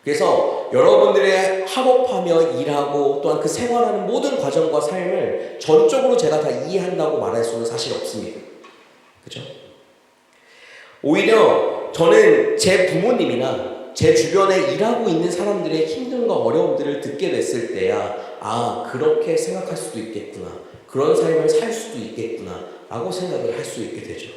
Speaker 2: 그래서 여러분들의 학업하며 일하고 또한 그 생활하는 모든 과정과 삶을 전적으로 제가 다 이해한다고 말할 수는 사실 없습니다. 그죠? 오히려 저는 제 부모님이나 제 주변에 일하고 있는 사람들의 힘듦과 어려움들을 듣게 됐을 때야 그렇게 생각할 수도 있겠구나. 그런 삶을 살 수도 있겠구나 라고 생각을 할 수 있게 되죠.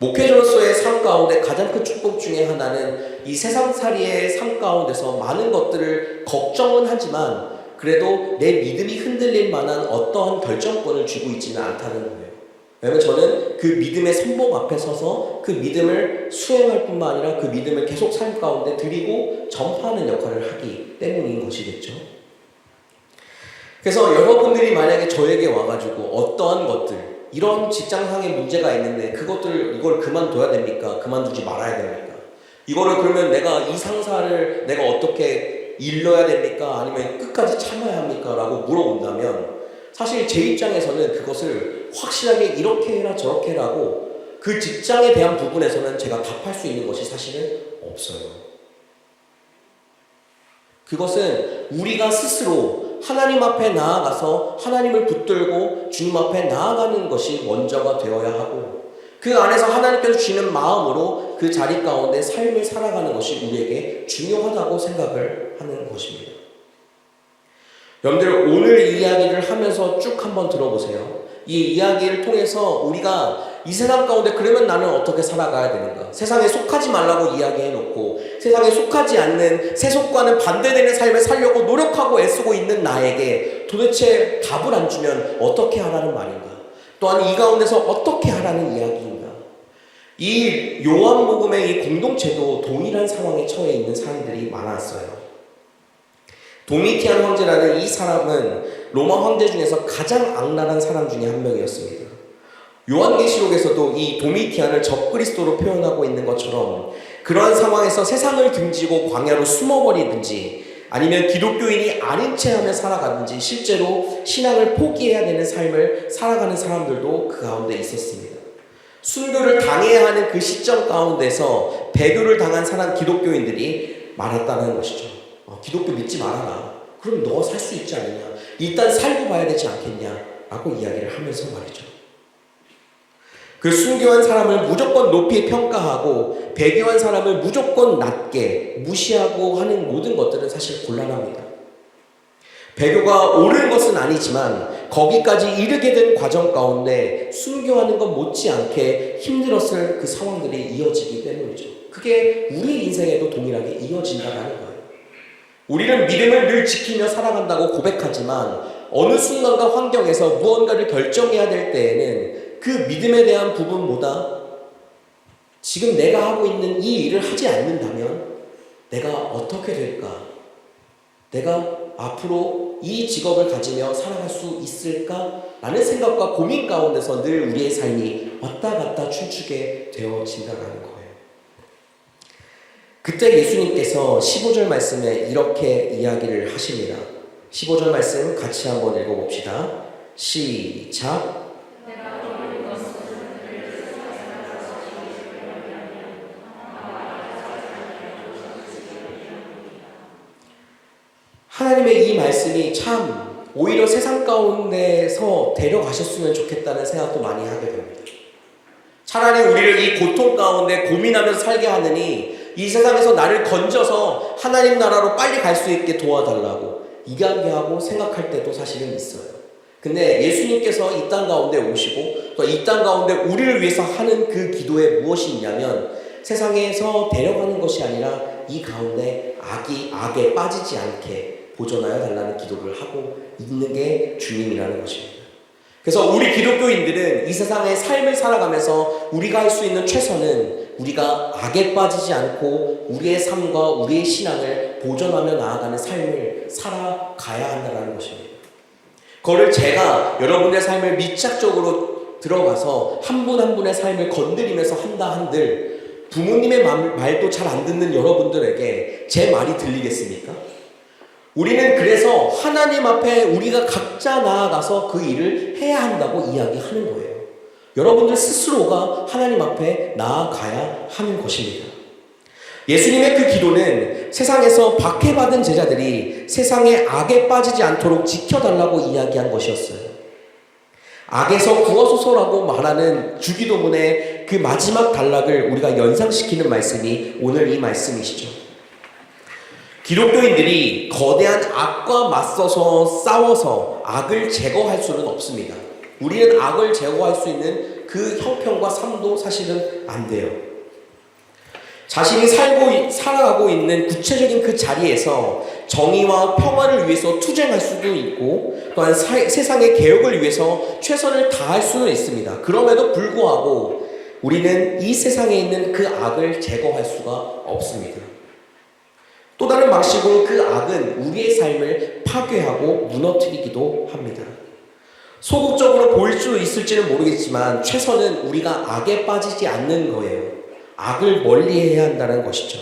Speaker 2: 목회자로서의 삶 가운데 가장 큰 축복 중에 하나는 이 세상살이의 삶 가운데서 많은 것들을 걱정은 하지만 그래도 내 믿음이 흔들릴 만한 어떠한 결정권을 쥐고 있지는 않다는 거예요. 왜냐하면 저는 그 믿음의 선봉 앞에 서서 그 믿음을 수행할 뿐만 아니라 그 믿음을 계속 삶 가운데 드리고 전파하는 역할을 하기 때문인 것이겠죠. 그래서 여러분들이 만약에 저에게 와가지고 어떠한 것들 이런 직장상의 문제가 있는데 이걸 그만둬야 됩니까? 그만두지 말아야 됩니까? 이거를 그러면 내가 이 상사를 내가 어떻게 일러야 됩니까? 아니면 끝까지 참아야 합니까? 라고 물어본다면 사실 제 입장에서는 그것을 확실하게 이렇게 해라 저렇게 해라고 그 직장에 대한 부분에서는 제가 답할 수 있는 것이 사실은 없어요. 그것은 우리가 스스로 하나님 앞에 나아가서 하나님을 붙들고 주님 앞에 나아가는 것이 먼저가 되어야 하고 그 안에서 하나님께서 주시는 마음으로 그 자리 가운데 삶을 살아가는 것이 우리에게 중요하다고 생각을 하는 것입니다. 여러분들 오늘 이야기를 하면서 쭉 한번 들어보세요. 이 이야기를 통해서 우리가 이 세상 가운데 그러면 나는 어떻게 살아가야 되는가? 세상에 속하지 말라고 이야기해놓고 세상에 속하지 않는 세속과는 반대되는 삶을 살려고 노력하고 애쓰고 있는 나에게 도대체 답을 안 주면 어떻게 하라는 말인가? 또한 이 가운데서 어떻게 하라는 이야기인가? 이 요한복음의 이 공동체도 동일한 상황에 처해 있는 사람들이 많았어요. 도미티안 황제라는 이 사람은 로마 황제 중에서 가장 악랄한 사람 중에 한 명이었습니다. 요한계시록에서도 이 도미티안을 적그리스도로 표현하고 있는 것처럼 그러한 상황에서 세상을 등지고 광야로 숨어버리든지 아니면 기독교인이 아닌 체하며 살아가든지 실제로 신앙을 포기해야 되는 삶을 살아가는 사람들도 그 가운데 있었습니다. 순교를 당해야 하는 그 시점 가운데서 배교를 당한 사람 기독교인들이 많았다는 것이죠. 기독교 믿지 말아라. 그럼 너가 살 수 있지 않느냐. 일단 살고 봐야 되지 않겠냐 라고 이야기를 하면서 말이죠. 그 순교한 사람을 무조건 높이 평가하고 배교한 사람을 무조건 낮게 무시하고 하는 모든 것들은 사실 곤란합니다. 배교가 옳은 것은 아니지만 거기까지 이르게 된 과정 가운데 순교하는 것 못지않게 힘들었을 그 상황들이 이어지기 때문이죠. 그게 우리 인생에도 동일하게 이어진다는 거예요. 우리는 믿음을 늘 지키며 살아간다고 고백하지만 어느 순간과 환경에서 무언가를 결정해야 될 때에는 그 믿음에 대한 부분보다 지금 내가 하고 있는 이 일을 하지 않는다면 내가 어떻게 될까? 내가 앞으로 이 직업을 가지며 살아갈 수 있을까? 라는 생각과 고민 가운데서 늘 우리의 삶이 왔다 갔다 춤추게 되어진다는 거예요. 그때 예수님께서 15절 말씀에 이렇게 이야기를 하십니다. 15절 말씀 같이 한번 읽어봅시다. 시작. 하나님의 이 말씀이 참 오히려 세상 가운데서 데려가셨으면 좋겠다는 생각도 많이 하게 됩니다. 차라리 우리를 이 고통 가운데 고민하면서 살게 하느니 이 세상에서 나를 건져서 하나님 나라로 빨리 갈 수 있게 도와달라고 이야기하고 생각할 때도 사실은 있어요. 근데 예수님께서 이 땅 가운데 오시고 또 이 땅 가운데 우리를 위해서 하는 그 기도에 무엇이 있냐면 세상에서 데려가는 것이 아니라 이 가운데 악에 빠지지 않게 보존하여 달라는 기도를 하고 있는 게 주님이라는 것입니다. 그래서 우리 기독교인들은 이 세상의 삶을 살아가면서 우리가 할 수 있는 최선은 우리가 악에 빠지지 않고 우리의 삶과 우리의 신앙을 보존하며 나아가는 삶을 살아가야 한다는 것입니다. 그거를 제가 여러분의 삶을 밀착적으로 들어가서 한 분 한 분의 삶을 건드리면서 한다 한들 부모님의 말도 잘 안 듣는 여러분들에게 제 말이 들리겠습니까? 우리는 그래서 하나님 앞에 우리가 각자 나아가서 그 일을 해야 한다고 이야기하는 거예요. 여러분들 스스로가 하나님 앞에 나아가야 하는 것입니다. 예수님의 그 기도는 세상에서 박해받은 제자들이 세상의 악에 빠지지 않도록 지켜달라고 이야기한 것이었어요. 악에서 구하소서라고 말하는 주기도문의 그 마지막 단락을 우리가 연상시키는 말씀이 오늘 이 말씀이시죠. 기독교인들이 거대한 악과 맞서서 싸워서 악을 제거할 수는 없습니다. 우리는 악을 제거할 수 있는 그 형편과 삶도 사실은 안 돼요. 자신이 살아가고 있는 구체적인 그 자리에서 정의와 평화를 위해서 투쟁할 수도 있고 또한 세상의 개혁을 위해서 최선을 다할 수는 있습니다. 그럼에도 불구하고 우리는 이 세상에 있는 그 악을 제거할 수가 없습니다. 또 다른 방식으로 그 악은 우리의 삶을 파괴하고 무너뜨리기도 합니다. 소극적으로 보일 수 있을지는 모르겠지만 최선은 우리가 악에 빠지지 않는 거예요. 악을 멀리해야 한다는 것이죠.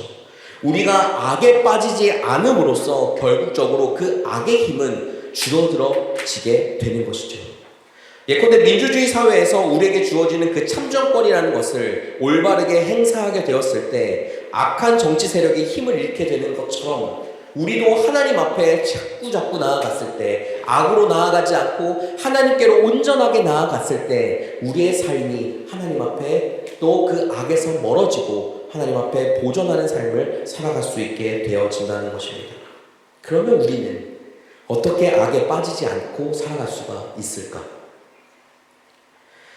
Speaker 2: 우리가 악에 빠지지 않음으로써 결국적으로 그 악의 힘은 줄어들어지게 되는 것이죠. 예컨대 민주주의 사회에서 우리에게 주어지는 그 참정권이라는 것을 올바르게 행사하게 되었을 때 악한 정치 세력이 힘을 잃게 되는 것처럼 우리도 하나님 앞에 자꾸 나아갔을 때 악으로 나아가지 않고 하나님께로 온전하게 나아갔을 때 우리의 삶이 하나님 앞에 또 그 악에서 멀어지고 하나님 앞에 보존하는 삶을 살아갈 수 있게 되어진다는 것입니다. 그러면 우리는 어떻게 악에 빠지지 않고 살아갈 수가 있을까?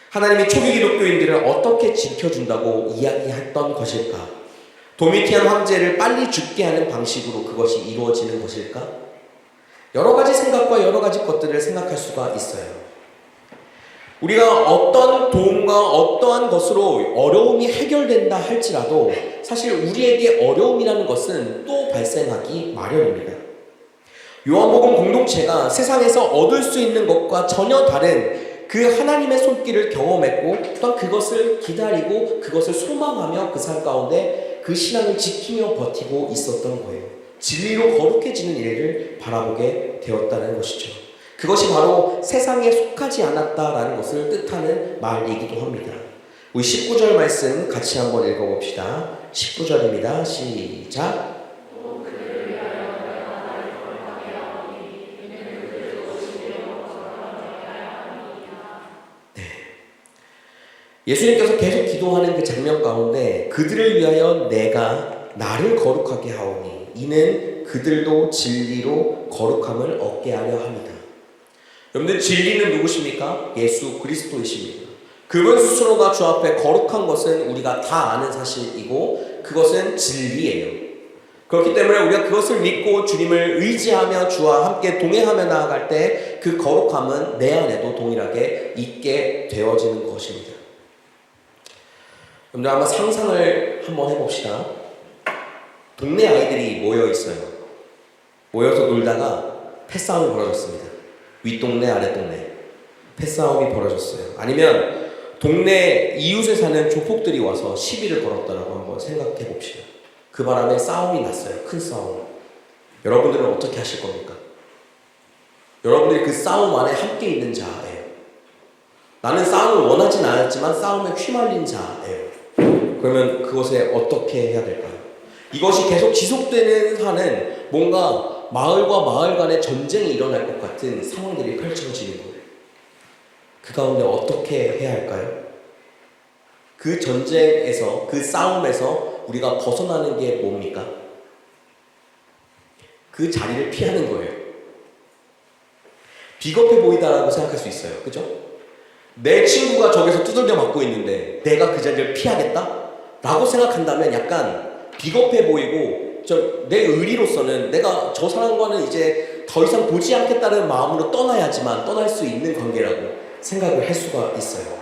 Speaker 2: 하나님이 초기 기독교인들을 어떻게 지켜준다고 이야기했던 것일까? 도미티안 황제를 빨리 죽게 하는 방식으로 그것이 이루어지는 것일까? 여러 가지 생각과 여러 가지 것들을 생각할 수가 있어요. 우리가 어떤 도움과 어떠한 것으로 어려움이 해결된다 할지라도 사실 우리에게 어려움이라는 것은 또 발생하기 마련입니다. 요한복음 공동체가 세상에서 얻을 수 있는 것과 전혀 다른 그 하나님의 손길을 경험했고 또한 그것을 기다리고 그것을 소망하며 그 삶 가운데 그 신앙을 지키며 버티고 있었던 거예요. 진리로 거룩해지는 일을 바라보게 되었다는 것이죠. 그것이 바로 세상에 속하지 않았다라는 것을 뜻하는 말이기도 합니다. 우리 19절 말씀 같이 한번 읽어봅시다. 19절입니다. 시작. 예수님께서 계속 기도하는 그 장면 가운데 그들을 위하여 내가 나를 거룩하게 하오니 이는 그들도 진리로 거룩함을 얻게 하려 합니다. 여러분들 진리는 누구십니까? 예수 그리스도이십니다. 그분 스스로가 주 앞에 거룩한 것은 우리가 다 아는 사실이고 그것은 진리예요. 그렇기 때문에 우리가 그것을 믿고 주님을 의지하며 주와 함께 동행하며 나아갈 때 그 거룩함은 내 안에도 동일하게 있게 되어지는 것입니다. 여러분들 한번 상상을 한번 해봅시다. 동네 아이들이 모여 있어요. 모여서 놀다가 패싸움이 벌어졌습니다. 윗동네 아랫동네 패싸움이 벌어졌어요. 아니면 동네 이웃에 사는 조폭들이 와서 시비를 걸었다라고 한번 생각해 봅시다. 그 바람에 싸움이 났어요. 큰 싸움. 여러분들은 어떻게 하실 겁니까? 여러분들이 그 싸움 안에 함께 있는 자예요. 나는 싸움을 원하진 않았지만 싸움에 휘말린 자예요. 그러면 그것에 어떻게 해야 될까요? 이것이 계속 지속되는 한은 뭔가 마을과 마을 간의 전쟁이 일어날 것 같은 상황들이 펼쳐지는 거예요. 그 가운데 어떻게 해야 할까요? 그 전쟁에서, 그 싸움에서 우리가 벗어나는 게 뭡니까? 그 자리를 피하는 거예요. 비겁해 보이다라고 생각할 수 있어요. 그죠? 내 친구가 저기서 두들겨 맞고 있는데 내가 그 자리를 피하겠다? 라고 생각한다면 약간 비겁해 보이고 내 의리로서는 내가 저 사람과는 이제 더 이상 보지 않겠다는 마음으로 떠나야지만 떠날 수 있는 관계라고 생각을 할 수가 있어요.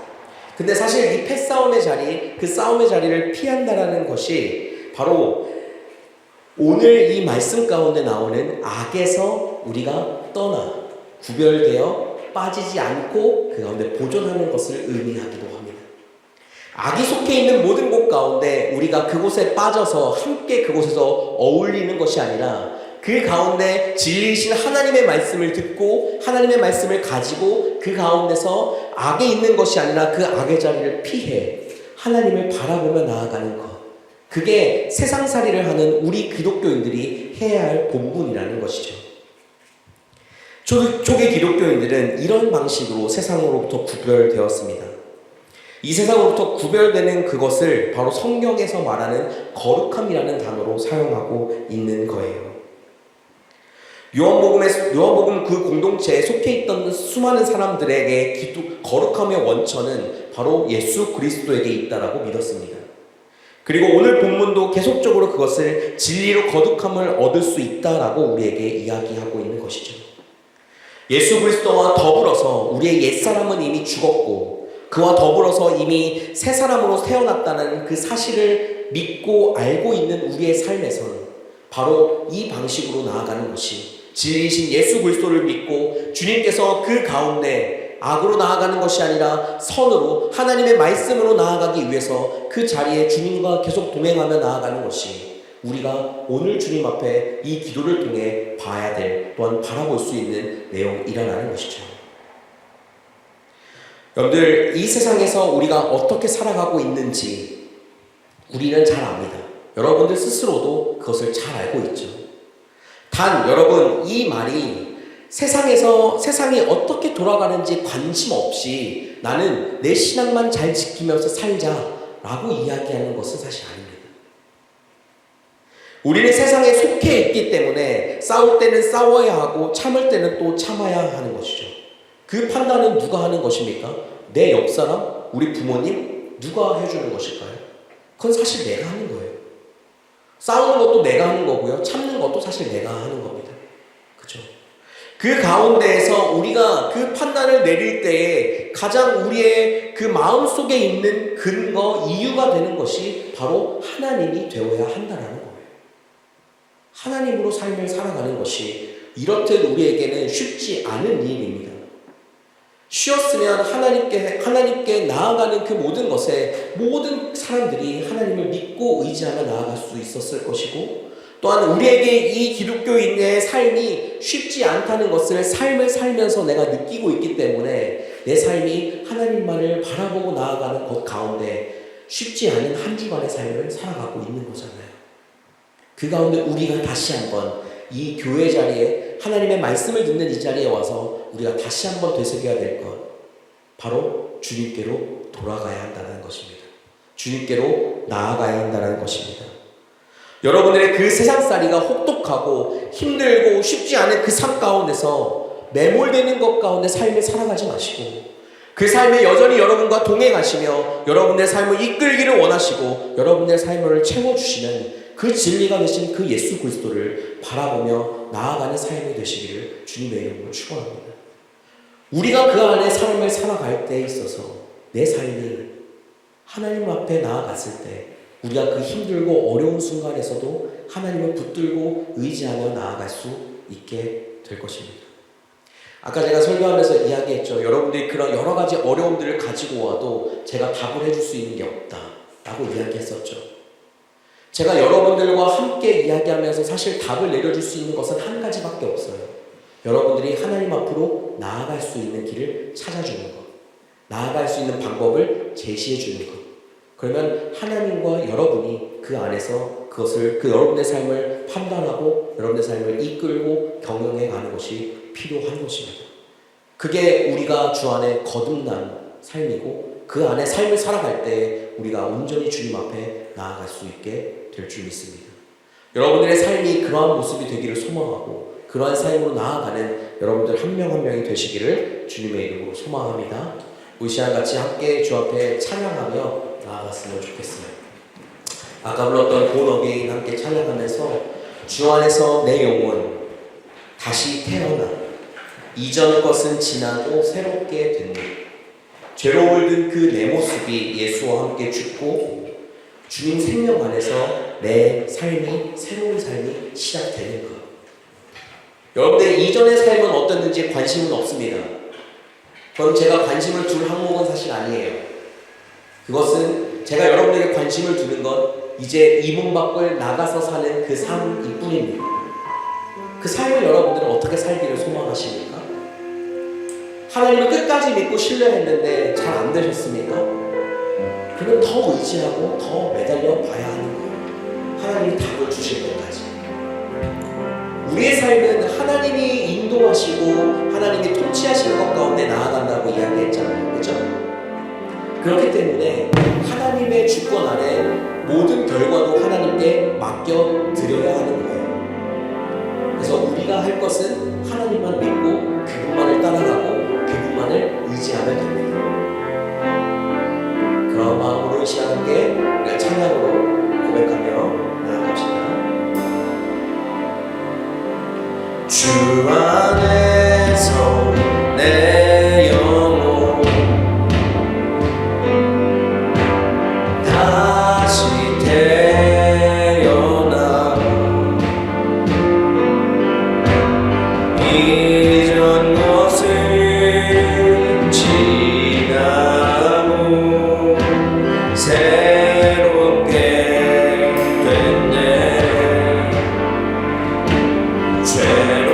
Speaker 2: 근데 사실 이 패싸움의 자리, 그 싸움의 자리를 피한다라는 것이 바로 오늘 이 말씀 가운데 나오는 악에서 우리가 떠나 구별되어 빠지지 않고 그 가운데 보존하는 것을 의미하기도 합니다. 악이 속해 있는 모든 곳 가운데 우리가 그곳에 빠져서 함께 그곳에서 어울리는 것이 아니라 그 가운데 진리이신 하나님의 말씀을 듣고 하나님의 말씀을 가지고 그 가운데서 악에 있는 것이 아니라 그 악의 자리를 피해 하나님을 바라보며 나아가는 것. 그게 세상살이를 하는 우리 기독교인들이 해야 할 본분이라는 것이죠. 초기 기독교인들은 이런 방식으로 세상으로부터 구별되었습니다. 이 세상으로부터 구별되는 그것을 바로 성경에서 말하는 거룩함이라는 단어로 사용하고 있는 거예요. 요한복음 그 공동체에 속해 있던 수많은 사람들에게 거룩함의 원천은 바로 예수 그리스도에게 있다라고 믿었습니다. 그리고 오늘 본문도 계속적으로 그것을 진리로 거룩함을 얻을 수 있다라고 우리에게 이야기하고 있는 것이죠. 예수 그리스도와 더불어서 우리의 옛사람은 이미 죽었고 그와 더불어서 이미 새 사람으로 태어났다는 그 사실을 믿고 알고 있는 우리의 삶에서는 바로 이 방식으로 나아가는 것이 진리이신 예수 그리스도를 믿고 주님께서 그 가운데 악으로 나아가는 것이 아니라 선으로 하나님의 말씀으로 나아가기 위해서 그 자리에 주님과 계속 동행하며 나아가는 것이 우리가 오늘 주님 앞에 이 기도를 통해 봐야 될 또한 바라볼 수 있는 내용이라는 것이죠. 여러분들 이 세상에서 우리가 어떻게 살아가고 있는지 우리는 잘 압니다. 여러분들 스스로도 그것을 잘 알고 있죠. 단 여러분 이 말이 세상이 어떻게 돌아가는지 관심 없이 나는 내 신앙만 잘 지키면서 살자라고 이야기하는 것은 사실 아닙니다. 우리는 세상에 속해 있기 때문에 싸울 때는 싸워야 하고 참을 때는 또 참아야 하는 것이죠. 그 판단은 누가 하는 것입니까? 내 옆사람? 우리 부모님 누가 해주는 것일까요? 그건 사실 내가 하는 거예요. 싸우는 것도 내가 하는 거고요. 참는 것도 사실 내가 하는 겁니다. 그죠? 그 가운데에서 우리가 그 판단을 내릴 때에 가장 우리의 그 마음속에 있는 근거, 이유가 되는 것이 바로 하나님이 되어야 한다는 거예요. 하나님으로 삶을 살아가는 것이 이렇듯 우리에게는 쉽지 않은 일입니다. 쉬었으면 하나님께 나아가는 그 모든 것에 모든 사람들이 하나님을 믿고 의지하며 나아갈 수 있었을 것이고, 또한 우리에게 이 기독교인의 삶이 쉽지 않다는 것을 삶을 살면서 내가 느끼고 있기 때문에 내 삶이 하나님만을 바라보고 나아가는 것 가운데 쉽지 않은 한 주간의 삶을 살아가고 있는 거잖아요. 그 가운데 우리가 다시 한번 이 교회 자리에 하나님의 말씀을 듣는 이 자리에 와서 우리가 다시 한번 되새겨야 될 것, 바로 주님께로 돌아가야 한다는 것입니다. 주님께로 나아가야 한다는 것입니다. 여러분들의 그 세상살이가 혹독하고 힘들고 쉽지 않은 그 삶 가운데서 매몰되는 것 가운데 삶을 살아가지 마시고, 그 삶에 여전히 여러분과 동행하시며 여러분의 삶을 이끌기를 원하시고 여러분의 삶을 채워주시는 그 진리가 되신 그 예수 그리스도를 바라보며 나아가는 삶이 되시기를 주님의 이름으로 축원합니다. 우리가 그 안에 삶을 살아갈 때에 있어서 내 삶이 하나님 앞에 나아갔을 때 우리가 그 힘들고 어려운 순간에서도 하나님을 붙들고 의지하며 나아갈 수 있게 될 것입니다. 아까 제가 설교하면서 이야기했죠. 여러분들이 그런 여러 가지 어려움들을 가지고 와도 제가 답을 해줄 수 있는 게 없다라고 이야기했었죠. 제가 여러분들과 함께 이야기하면서 사실 답을 내려줄 수 있는 것은 한 가지밖에 없어요. 여러분들이 하나님 앞으로 나아갈 수 있는 길을 찾아주는 것, 나아갈 수 있는 방법을 제시해 주는 것. 그러면 하나님과 여러분이 그 안에서 그것을, 그 여러분의 삶을 판단하고 여러분의 삶을 이끌고 경영해 가는 것이 필요한 것입니다. 그게 우리가 주 안에 거듭난 삶이고 그 안에 삶을 살아갈 때 우리가 온전히 주님 앞에 나아갈 수 있게 될 줄 믿습니다. 여러분들의 삶이 그러한 모습이 되기를 소망하고 그러한 삶으로 나아가는 여러분들 한 명 한 명이 되시기를 주님의 이름으로 소망합니다. 우리 시간 같이 함께 주 앞에 찬양하며 나아갔으면 좋겠어요. 아까 불렀던 본 어게인 함께 찬양하면서 주 안에서 내 영혼 다시 태어나 이전 것은 지나고 새롭게 됐네. 죄로 물든 그 내 모습이 예수와 함께 죽고 주님 생명 안에서 내 삶이, 새로운 삶이 시작되는 것. 여러분들 이전의 삶은 어땠는지 관심은 없습니다. 그건 제가 관심을 둘 항목은 사실 아니에요. 그것은 제가 여러분에게 관심을 두는 건 이제 이 문 밖을 나가서 사는 그 삶일 뿐입니다. 그 삶을 여러분들은 어떻게 살기를 소망하십니까? 하나님을 끝까지 믿고 신뢰했는데 잘 안 되셨습니까? 그러면 더 의지하고 더 매달려 봐야 하는 거예요. 하나님이 답을 주실 때까지. 우리의 삶은 하나님이 인도하시고 하나님이 통치하시는 것 가운데 나아간다고 이야기했잖아요. 그렇죠? 그렇기 때문에 하나님의 주권 안에 모든 결과도 하나님께 맡겨드려야 하는 거예요. 그래서 우리가 할 것은 하나님만 믿고 그분만을 따라가고 그분만을 의지하면 됩니다. 그런 마음으로 이 시간 함께 우리가 찬양으로 고백하며 나아갑시다. 주 안에서 내 영혼 다시 태어나 이전 것은 지나고 새롭게 됐네. 죄로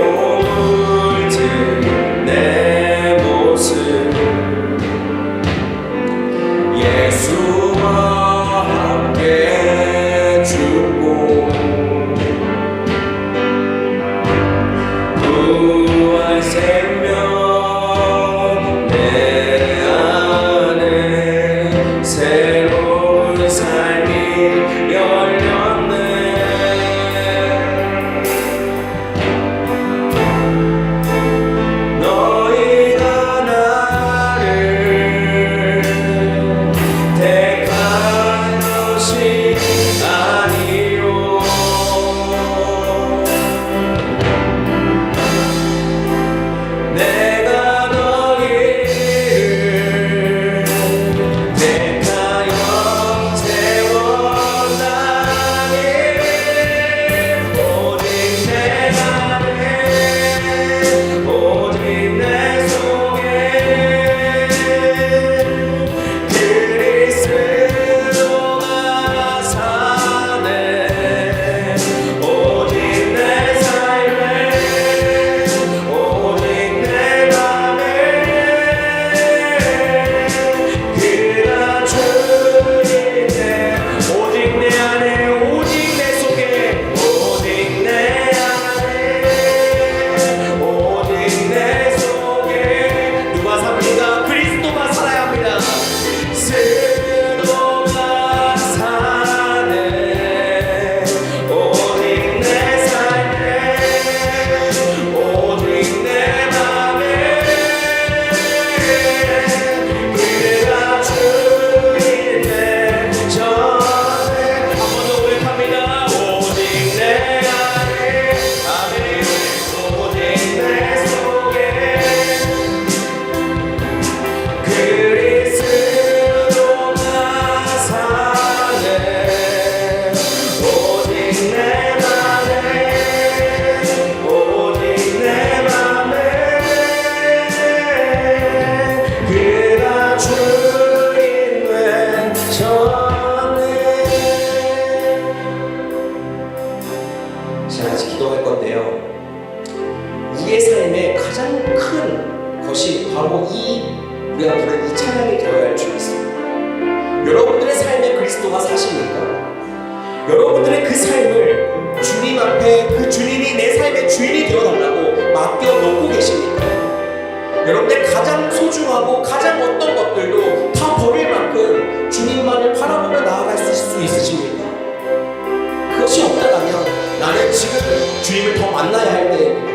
Speaker 2: 여러분들의 삶에 그리스도가 사십니까? 여러분들의 그 삶을 주님 앞에 그 주님이 내 삶의 주인이 되어달라고 맡겨놓고 계십니까? 여러분들 가장 소중하고 가장 어떤 것들도 다 버릴 만큼 주님만을 바라보며 나아갈 수 있으십니까? 그것이 없다라면 나는 지금 주님을 더 만나야 할 때입니다.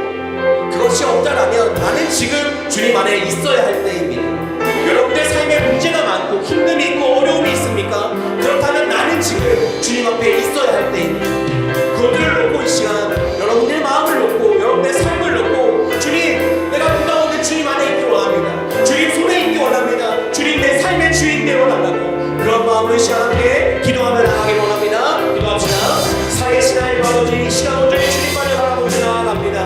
Speaker 2: 그것이 없다라면 나는 지금 주님 안에 있어야 할 때입니다. 여러분들 삶에 문제가 많고 힘듦이 있고 어려움이 있습니까? 그렇다면 나는 지금 주님 앞에 있어야 할 때입니다. 그것들을 놓고 이 시간 여러분들의 마음을 놓고 여러분들의 삶을 놓고 주님, 내가 보다 오는 주님 안에 있기 원합니다. 주님 손에 있기 원합니다. 주님 내 삶의 주인 되어달라고 그런 마음으로 이 시간 함께 기도하며 나가기 원합니다. 기도합시다. 살아계신 하나님 아버지, 이 시간 온전히 주님만을 바라보며 나아갑니다.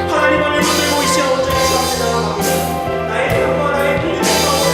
Speaker 2: 하나님만을 붙들고 이 시간 온전히 주 앞에 나아갑니다. 나의 삶과 나의 믿음과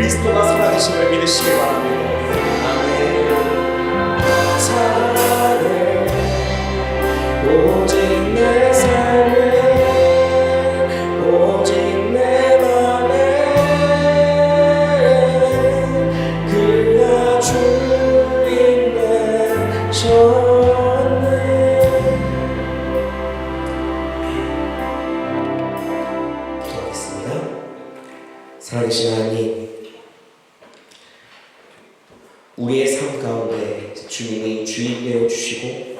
Speaker 2: 그리스도가 살아계심을 믿으시기 바랍니다. 아멘. 살아내 오직 내 삶에 오직 내 맘에 그가 주인 되셨네. 기도하겠습니다. 살아계신 하나님, 우리의 삶 가운데 주님이 주인 되어 주시고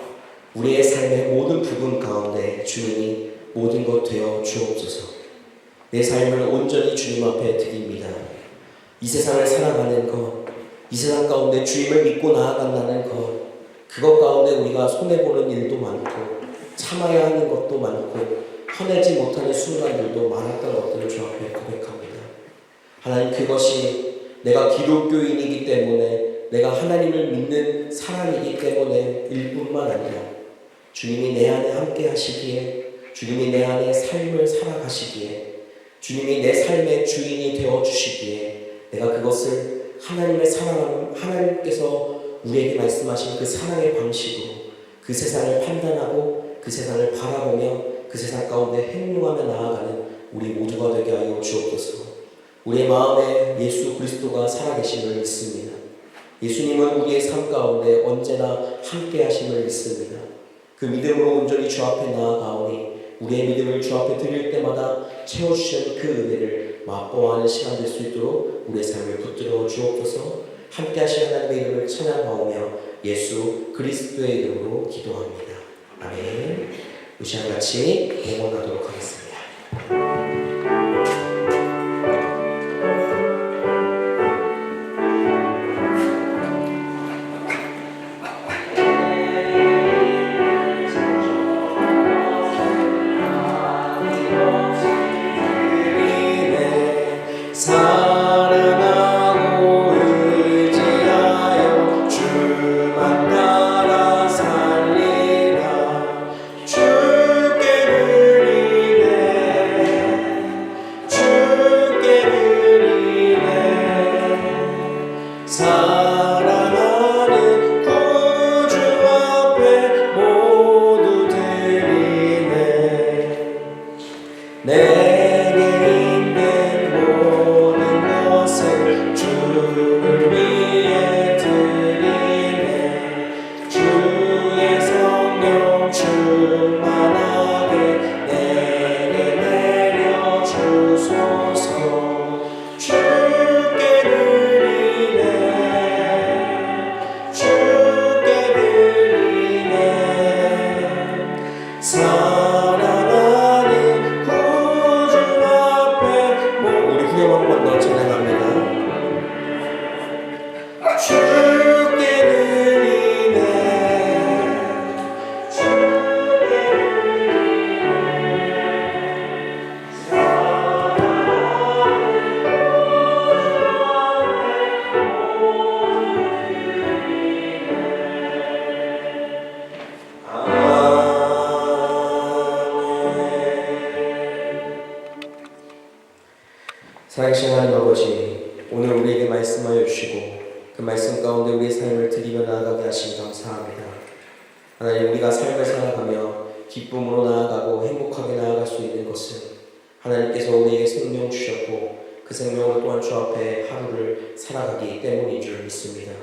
Speaker 2: 우리의 삶의 모든 부분 가운데 주님이 모든 것 되어 주옵소서. 내 삶을 온전히 주님 앞에 드립니다. 이 세상을 살아가는 것, 이 세상 가운데 주님을 믿고 나아간다는 것, 그것 가운데 우리가 손해보는 일도 많고 참아야 하는 것도 많고 화내지 못하는 순간들도 많았던 것들을 주 앞에 고백합니다. 하나님, 그것이 내가 기독교인이기 때문에, 내가 하나님을 믿는 사람이기 때문에 일뿐만 아니라 주님이 내 안에 함께 하시기에, 주님이 내 안에 삶을 살아가시기에, 주님이 내 삶의 주인이 되어주시기에 내가 그것을 하나님의 사랑하는, 하나님께서 우리에게 말씀하신 그 사랑의 방식으로 그 세상을 판단하고 그 세상을 바라보며 그 세상 가운데 행동하며 나아가는 우리 모두가 되게 하여 주옵소서. 우리의 마음에 예수 그리스도가 살아계심을 믿습니다. 예수님은 우리의 삶 가운데 언제나 함께 하심을 믿습니다. 그 믿음으로 온전히 주 앞에 나아가오니 우리의 믿음을 주 앞에 드릴 때마다 채워주시는 그 은혜를 맛보아하는 시간 될 수 있도록 우리의 삶을 붙들어 주옵소서. 함께 하신 하나님의 이름을 찬양하오며 예수 그리스도의 이름으로 기도합니다. 아멘. 이 시간 같이 응원하도록 하겠습니다. 사랑하고 의지하여 주만 따라 살리라. 주께 드리네, 주께 드리네. 사랑하는 구주 앞에 모두 드리네. 내게 있는 모든 것을 주를 위해 드리네. 주의 성령 충만하게 내게 내려 주소서. 주께 드리네, 주께 드리네. 사랑하는 구주 앞에 우리 후렴 한 번 더 찬양합니다. 주께 드리네, 주께 사랑하신 하나님 아버지, 오늘 우리에게 말씀하여 주시고 그 말씀 가운데 우리의 삶을 드리며 나아가게 하시니 감사합니다. 하나님, 우리가 삶을 살아가며 기쁨으로 나아가고 행복하게 나아갈 수 있는 것은 하나님께서 우리에게 생명 주셨고 그 생명으로 또한 주 앞에 하루를 살아가기 때문인 줄 믿습니다.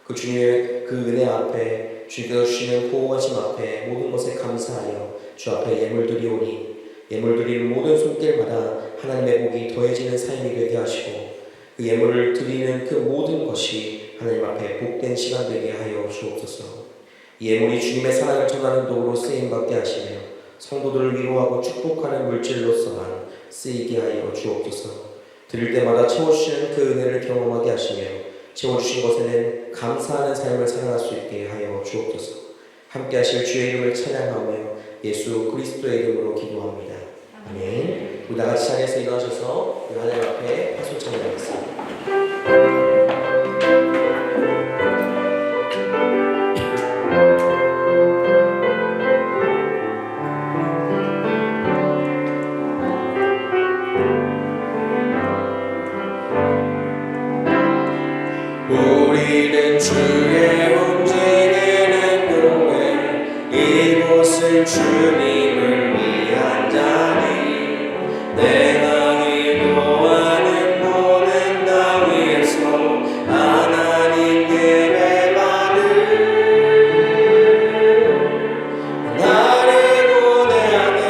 Speaker 2: 그 주님의 그 은혜 앞에, 주께서 주시는 보호하심 앞에 모든 것에 감사하여 주 앞에 예물 드리오니 예물 드리는 모든 손길마다 하나님의 복이 더해지는 삶이 되게 하시고 그 예물을 드리는 그 모든 것이 하나님 앞에 복된 시간 되게 하여 주옵소서. 이 예물이 주님의 사랑을 전하는 도구로 쓰임받게 하시며 성도들을 위로하고 축복하는 물질로서만 쓰이게 하여 주옵소서. 드릴 때마다 채워주시는 그 은혜를 경험하게 하시며 채워주신 것에는 감사하는 삶을 살아갈 수 있게 하여 주옵소서. 함께 하실 주의 이름을 찬양하며 예수 그리스도의 이름으로 기도합니다. 아멘. 우리 나같이 자리에서 일어나셔서 하나님 앞에 파손 찬양하겠습니다. 우리는 주의 움직이는 교회, 이곳은 주님을 위한 자리. 내가 기도하는 모든 당 위에서 하나님 예배받을 나를 고대하네.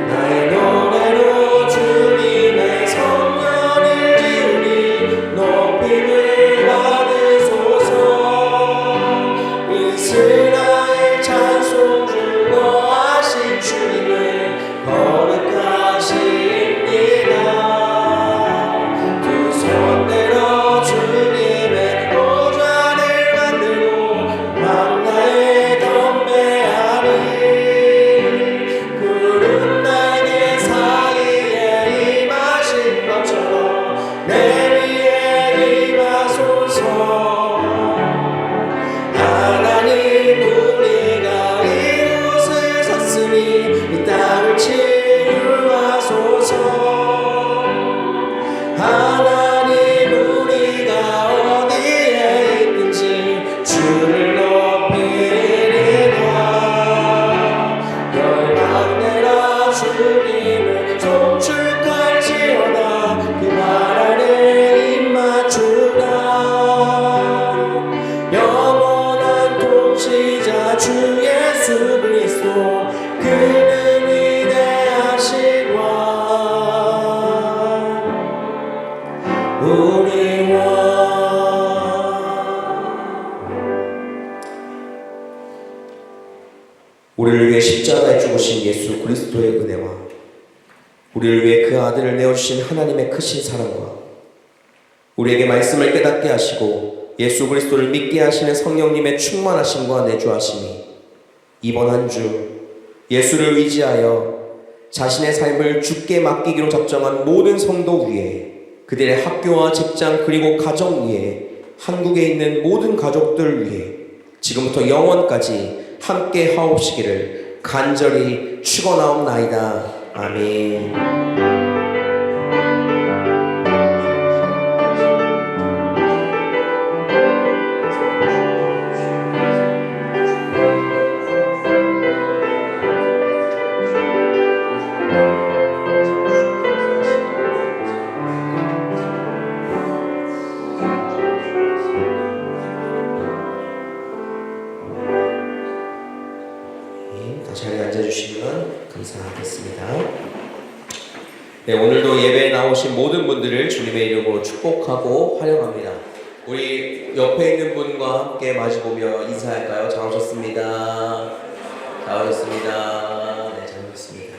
Speaker 2: 나의 노래로 주님의 성전을 지으리. 높임을 받으소서. 이스라엘 그리스도의 은혜와 우리를 위해 그 아들을 내어주신 하나님의 크신 사랑과 우리에게 말씀을 깨닫게 하시고 예수 그리스도를 믿게 하시는 성령님의 충만하심과 내주하심이 이번 한 주 예수를 의지하여 자신의 삶을 주께 맡기기로 작정한 모든 성도 위에, 그들의 학교와 직장 그리고 가정 위에, 한국에 있는 모든 가족들 위해 지금부터 영원까지 함께 하옵시기를 간절히 축원하옵나이다. 아멘. 자리에 앉아주시면 감사하겠습니다. 네, 오늘도 예배에 나오신 모든 분들을 주님의 이름으로 축복하고 환영합니다. 우리 옆에 있는 분과 함께 마주보며 인사할까요? 잘 오셨습니다. 잘 오셨습니다. 네, 잘 오셨습니다.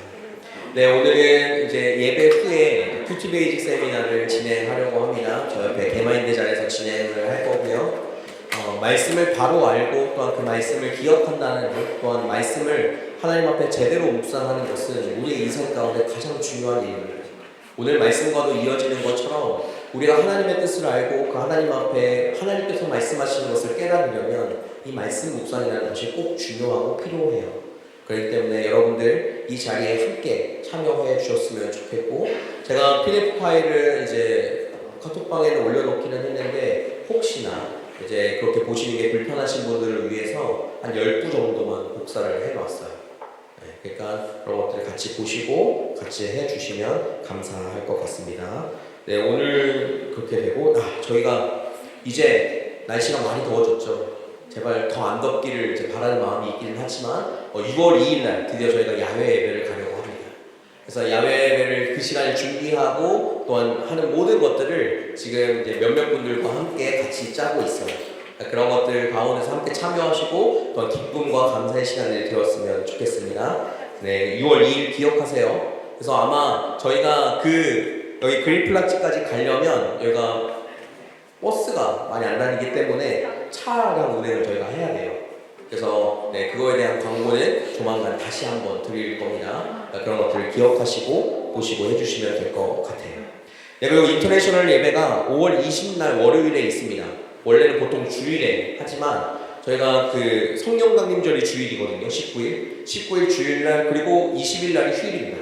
Speaker 2: 네, 오늘은 이제 예배 후에 큐티 베이직 세미나를 진행하려고 합니다. 저 옆에 개마인드 자리에서 진행을 할 거고요. 말씀을 바로 알고 또한 그 말씀을 기억한다는 것, 또한 말씀을 하나님 앞에 제대로 묵상하는 것은 우리의 인생 가운데 가장 중요한 일입니다. 오늘 말씀과도 이어지는 것처럼 우리가 하나님의 뜻을 알고 그 하나님 앞에 하나님께서 말씀하시는 것을 깨달으려면 이 말씀 묵상이라는 것이 꼭 중요하고 필요해요. 그렇기 때문에 여러분들 이 자리에 함께 참여해 주셨으면 좋겠고, 제가 PDF 파일을 이제 카톡방에는 올려놓기는 했는데 혹시나 이제 그렇게 보시는 게 불편하신 분들을 위해서 한 10부 정도만 복사를 해놨어요. 네, 그러니까 그런 것들을 같이 보시고 같이 해주시면 감사할 것 같습니다. 네, 오늘 그렇게 되고 저희가 이제 날씨가 많이 더워졌죠. 제발 더 안 덥기를 이제 바라는 마음이 있기는 하지만 6월 2일 날 드디어 저희가 야외 예배를 가려고 합니다. 그래서 야외 예배를 그 시간에 준비하고 또한 하는 모든 것들을 지금 이제 몇몇 분들과 함께 같이 짜고 있어요. 그런 것들 가운데서 함께 참여하시고 또한 기쁨과 감사의 시간이 되었으면 좋겠습니다. 네, 6월 2일 기억하세요. 그래서 아마 저희가 여기 그린플라츠까지 가려면 여기가 버스가 많이 안 다니기 때문에 차량 운행을 저희가 해야 돼요. 그래서 네, 그거에 대한 광고는 조만간 다시 한번 드릴 겁니다. 그런 것들을 기억하시고 보시고 해주시면 될 것 같아요. 네, 그리고 인터내셔널 예배가 5월 20일 월요일에 있습니다. 원래는 보통 주일에 하지만 저희가 그 성령 강림절이 주일이거든요. 19일 주일날, 그리고 20일 날이 휴일입니다.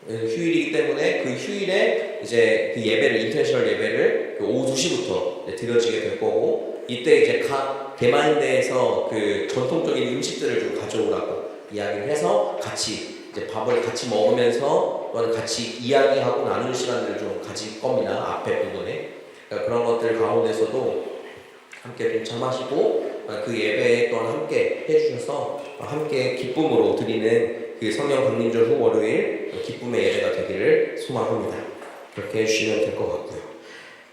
Speaker 2: 휴일이기 때문에 그 휴일에 이제 그 예배를, 인터내셔널 예배를 오후 2시부터 드려지게 될 거고, 이때 이제 각 개마인드에서 그 전통적인 음식들을 좀 가져오라고 이야기를 해서 같이 이제 밥을 같이 먹으면서 또한 같이 이야기하고 나누는 시간들을 좀 가질 겁니다. 앞에 부분에. 그러니까 그런 것들 가운데서도 함께 동참하시고 그 예배에 또한 함께 해주셔서 함께 기쁨으로 드리는 그 성령 강림절 후 월요일 기쁨의 예배가 되기를 소망합니다. 그렇게 해주시면 될 것 같고요.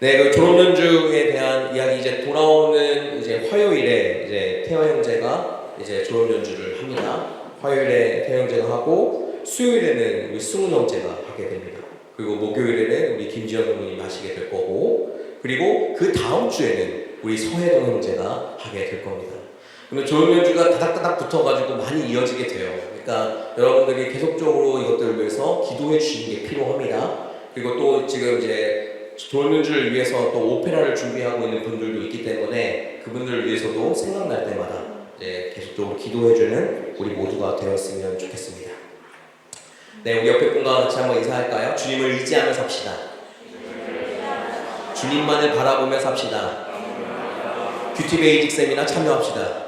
Speaker 2: 네, 그 졸업연주에 대한 이야기, 이제 돌아오는 이제 화요일에 이제 태화 형제가 이제 졸업연주를 합니다. 화요일에 태화 형제가 하고 수요일에는 우리 승훈 형제가 하게 됩니다. 그리고 목요일에는 우리 김지현 선생님이 하시게 될 거고, 그리고 그 다음 주에는 우리 서혜동 형제가 하게 될 겁니다. 그러면 졸업연주가 다닥다닥 붙어가지고 많이 이어지게 돼요. 그러니까 여러분들이 계속적으로 이것들을 위해서 기도해 주시는 게 필요합니다. 그리고 또 지금 이제 졸업연주를 위해서 또 오페라를 준비하고 있는 분들도 있기 때문에 그분들을 위해서도 생각날 때마다 이제 계속적으로 기도해주는 우리 모두가 되었으면 좋겠습니다. 네, 우리 옆에 분과 같이 한번 인사할까요? 주님을 의지하며 삽시다. 주님만을 바라보며 삽시다. 큐티 베이직 세미나 참여합시다.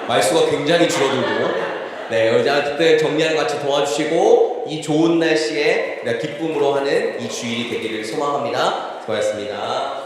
Speaker 2: 말수가 굉장히 줄어들고, 네, 어쨌든 정리하는 같이 도와주시고 이 좋은 날씨에 기쁨으로 하는 이 주일이 되기를 소망합니다. 수고하셨습니다.